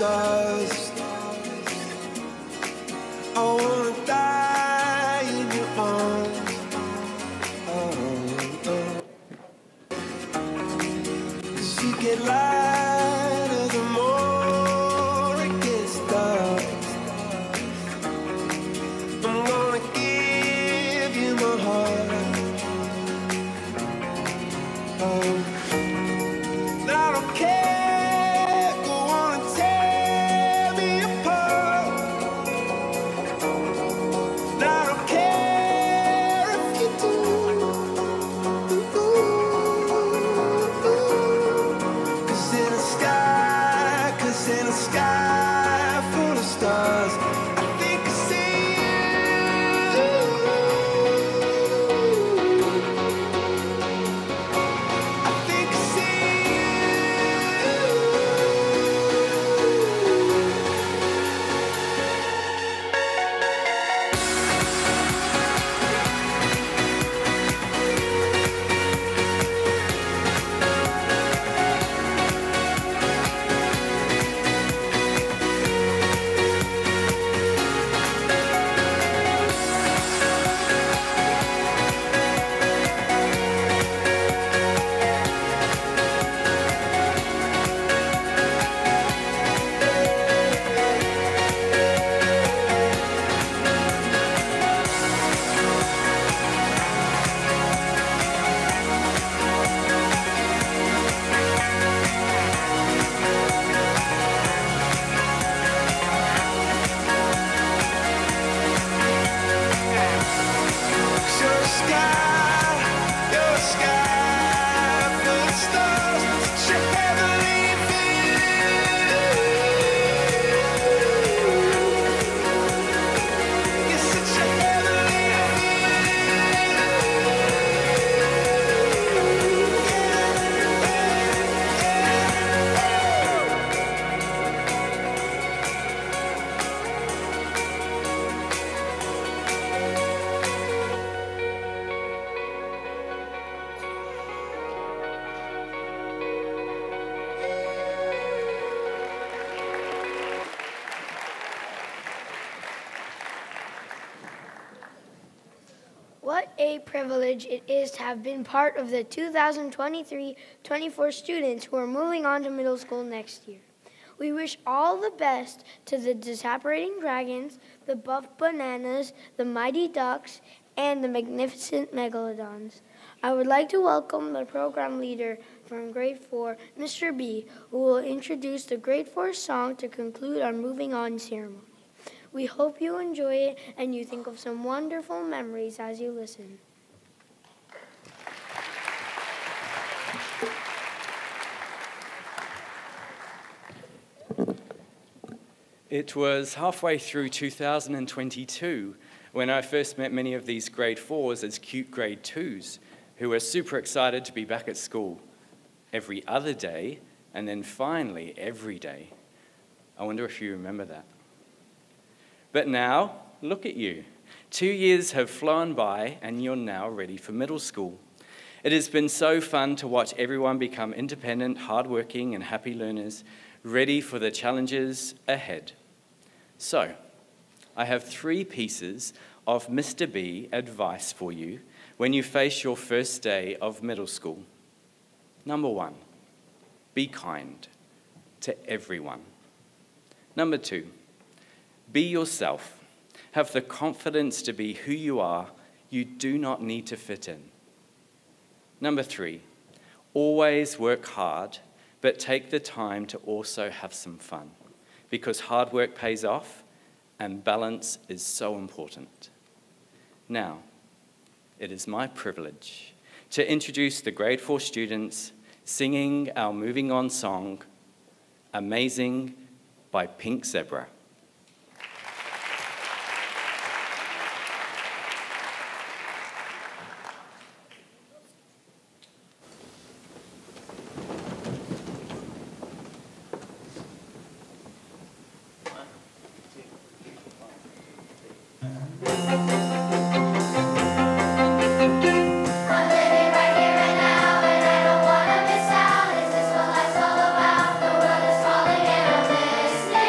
stars. I wanna die in your arms. Oh, oh. 'Cause you get lighter the more it gets dark. I'm gonna give you my heart. Oh, I don't care, go on and tear me apart. I don't care if you do. 'Cause in a sky full of stars, I think I see you. I think I see What a privilege it is to have been part of the 2023-24 students who are moving on to middle school next year. We wish all the best to the Disapparating Dragons, the Buff Bananas, the Mighty Ducks, and the Magnificent Megalodons. I would like to welcome the program leader from grade 4, Mr. B, who will introduce the grade 4 song to conclude our moving on ceremony. We hope you enjoy it and you think of some wonderful memories as you listen. It was halfway through 2022 when I first met many of these grade 4s as cute grade 2s who were super excited to be back at school every other day and then finally every day. I wonder if you remember that. But now, look at you. 2 years have flown by and you're now ready for middle school. It has been so fun to watch everyone become independent, hardworking, and happy learners, ready for the challenges ahead. So, I have 3 pieces of Mr. B advice for you when you face your first day of middle school. Number 1, be kind to everyone. Number 2, be yourself. Have the confidence to be who you are. You do not need to fit in. Number 3, always work hard, but take the time to also have some fun, because hard work pays off and balance is so important. Now, it is my privilege to introduce the grade 4 students singing our moving on song, Amazing by Pink Zebra. This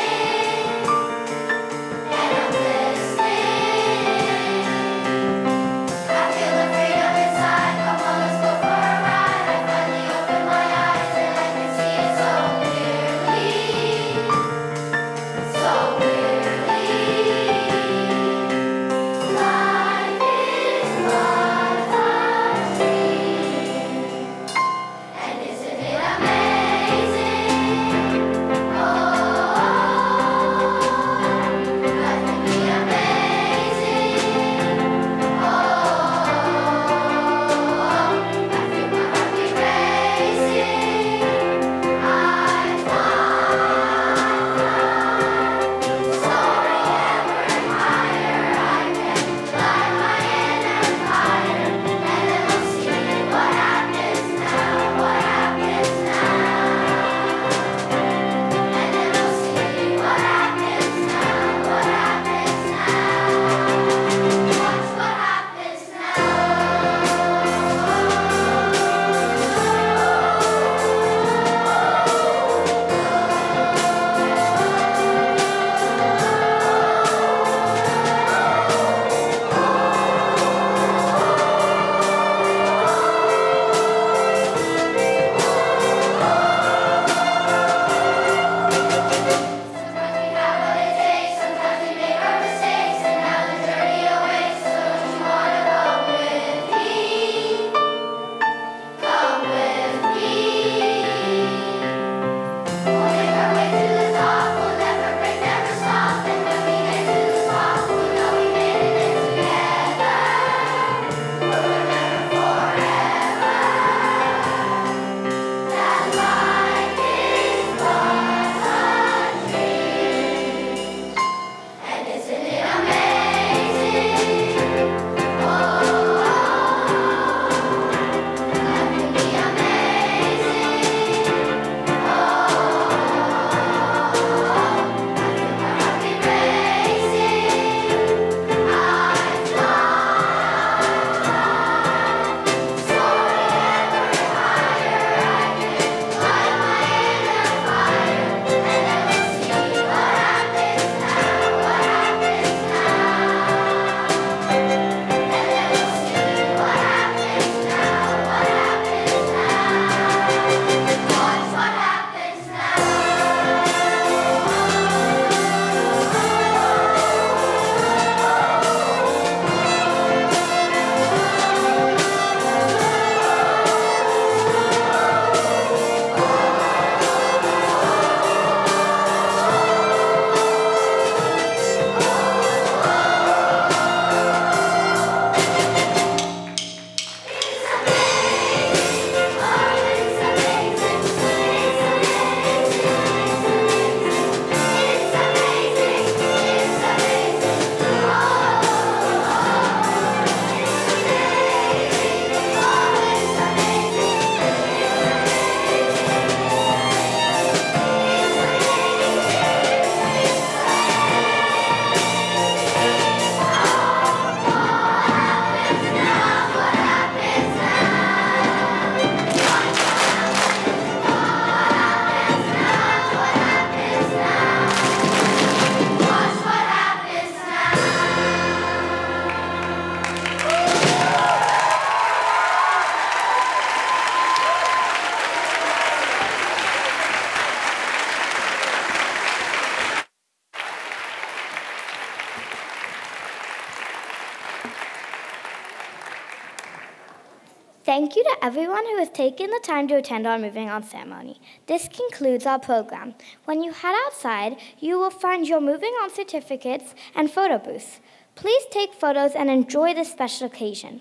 Thank you to everyone who has taken the time to attend our moving on ceremony. This concludes our program. When you head outside, you will find your moving on certificates and photo booths. Please take photos and enjoy this special occasion.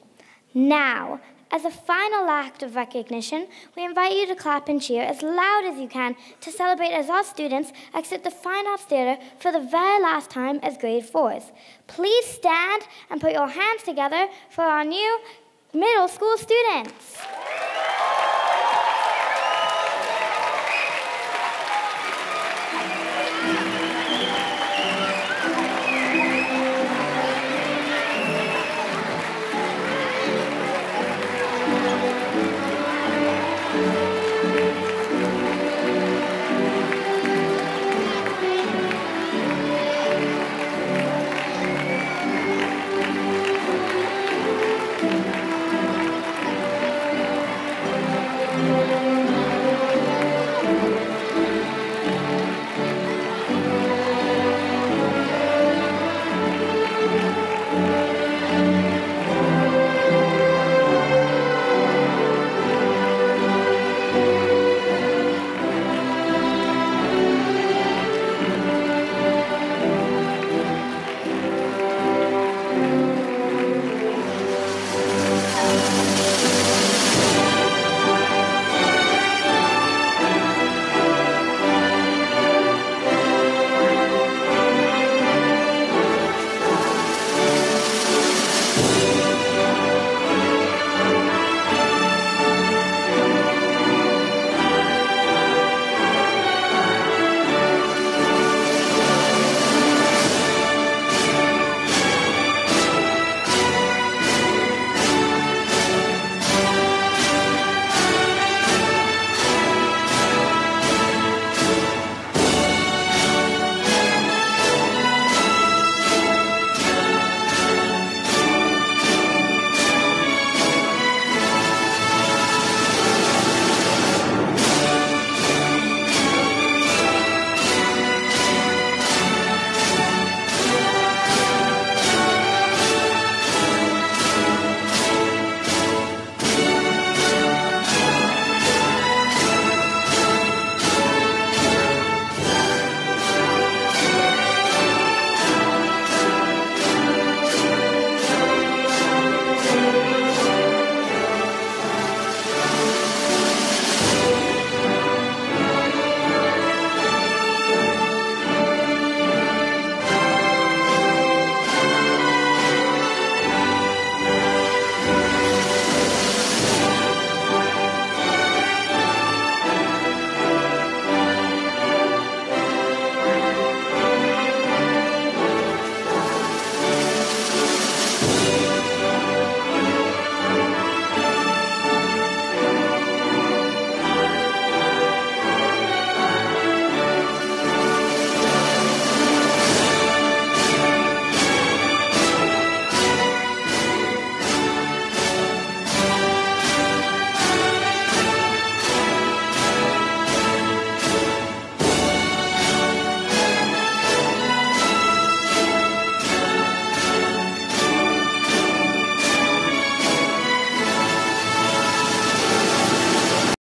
Now, as a final act of recognition, we invite you to clap and cheer as loud as you can to celebrate as our students exit the Fine Arts Theatre for the very last time as grade 4s. Please stand and put your hands together for our new middle school students.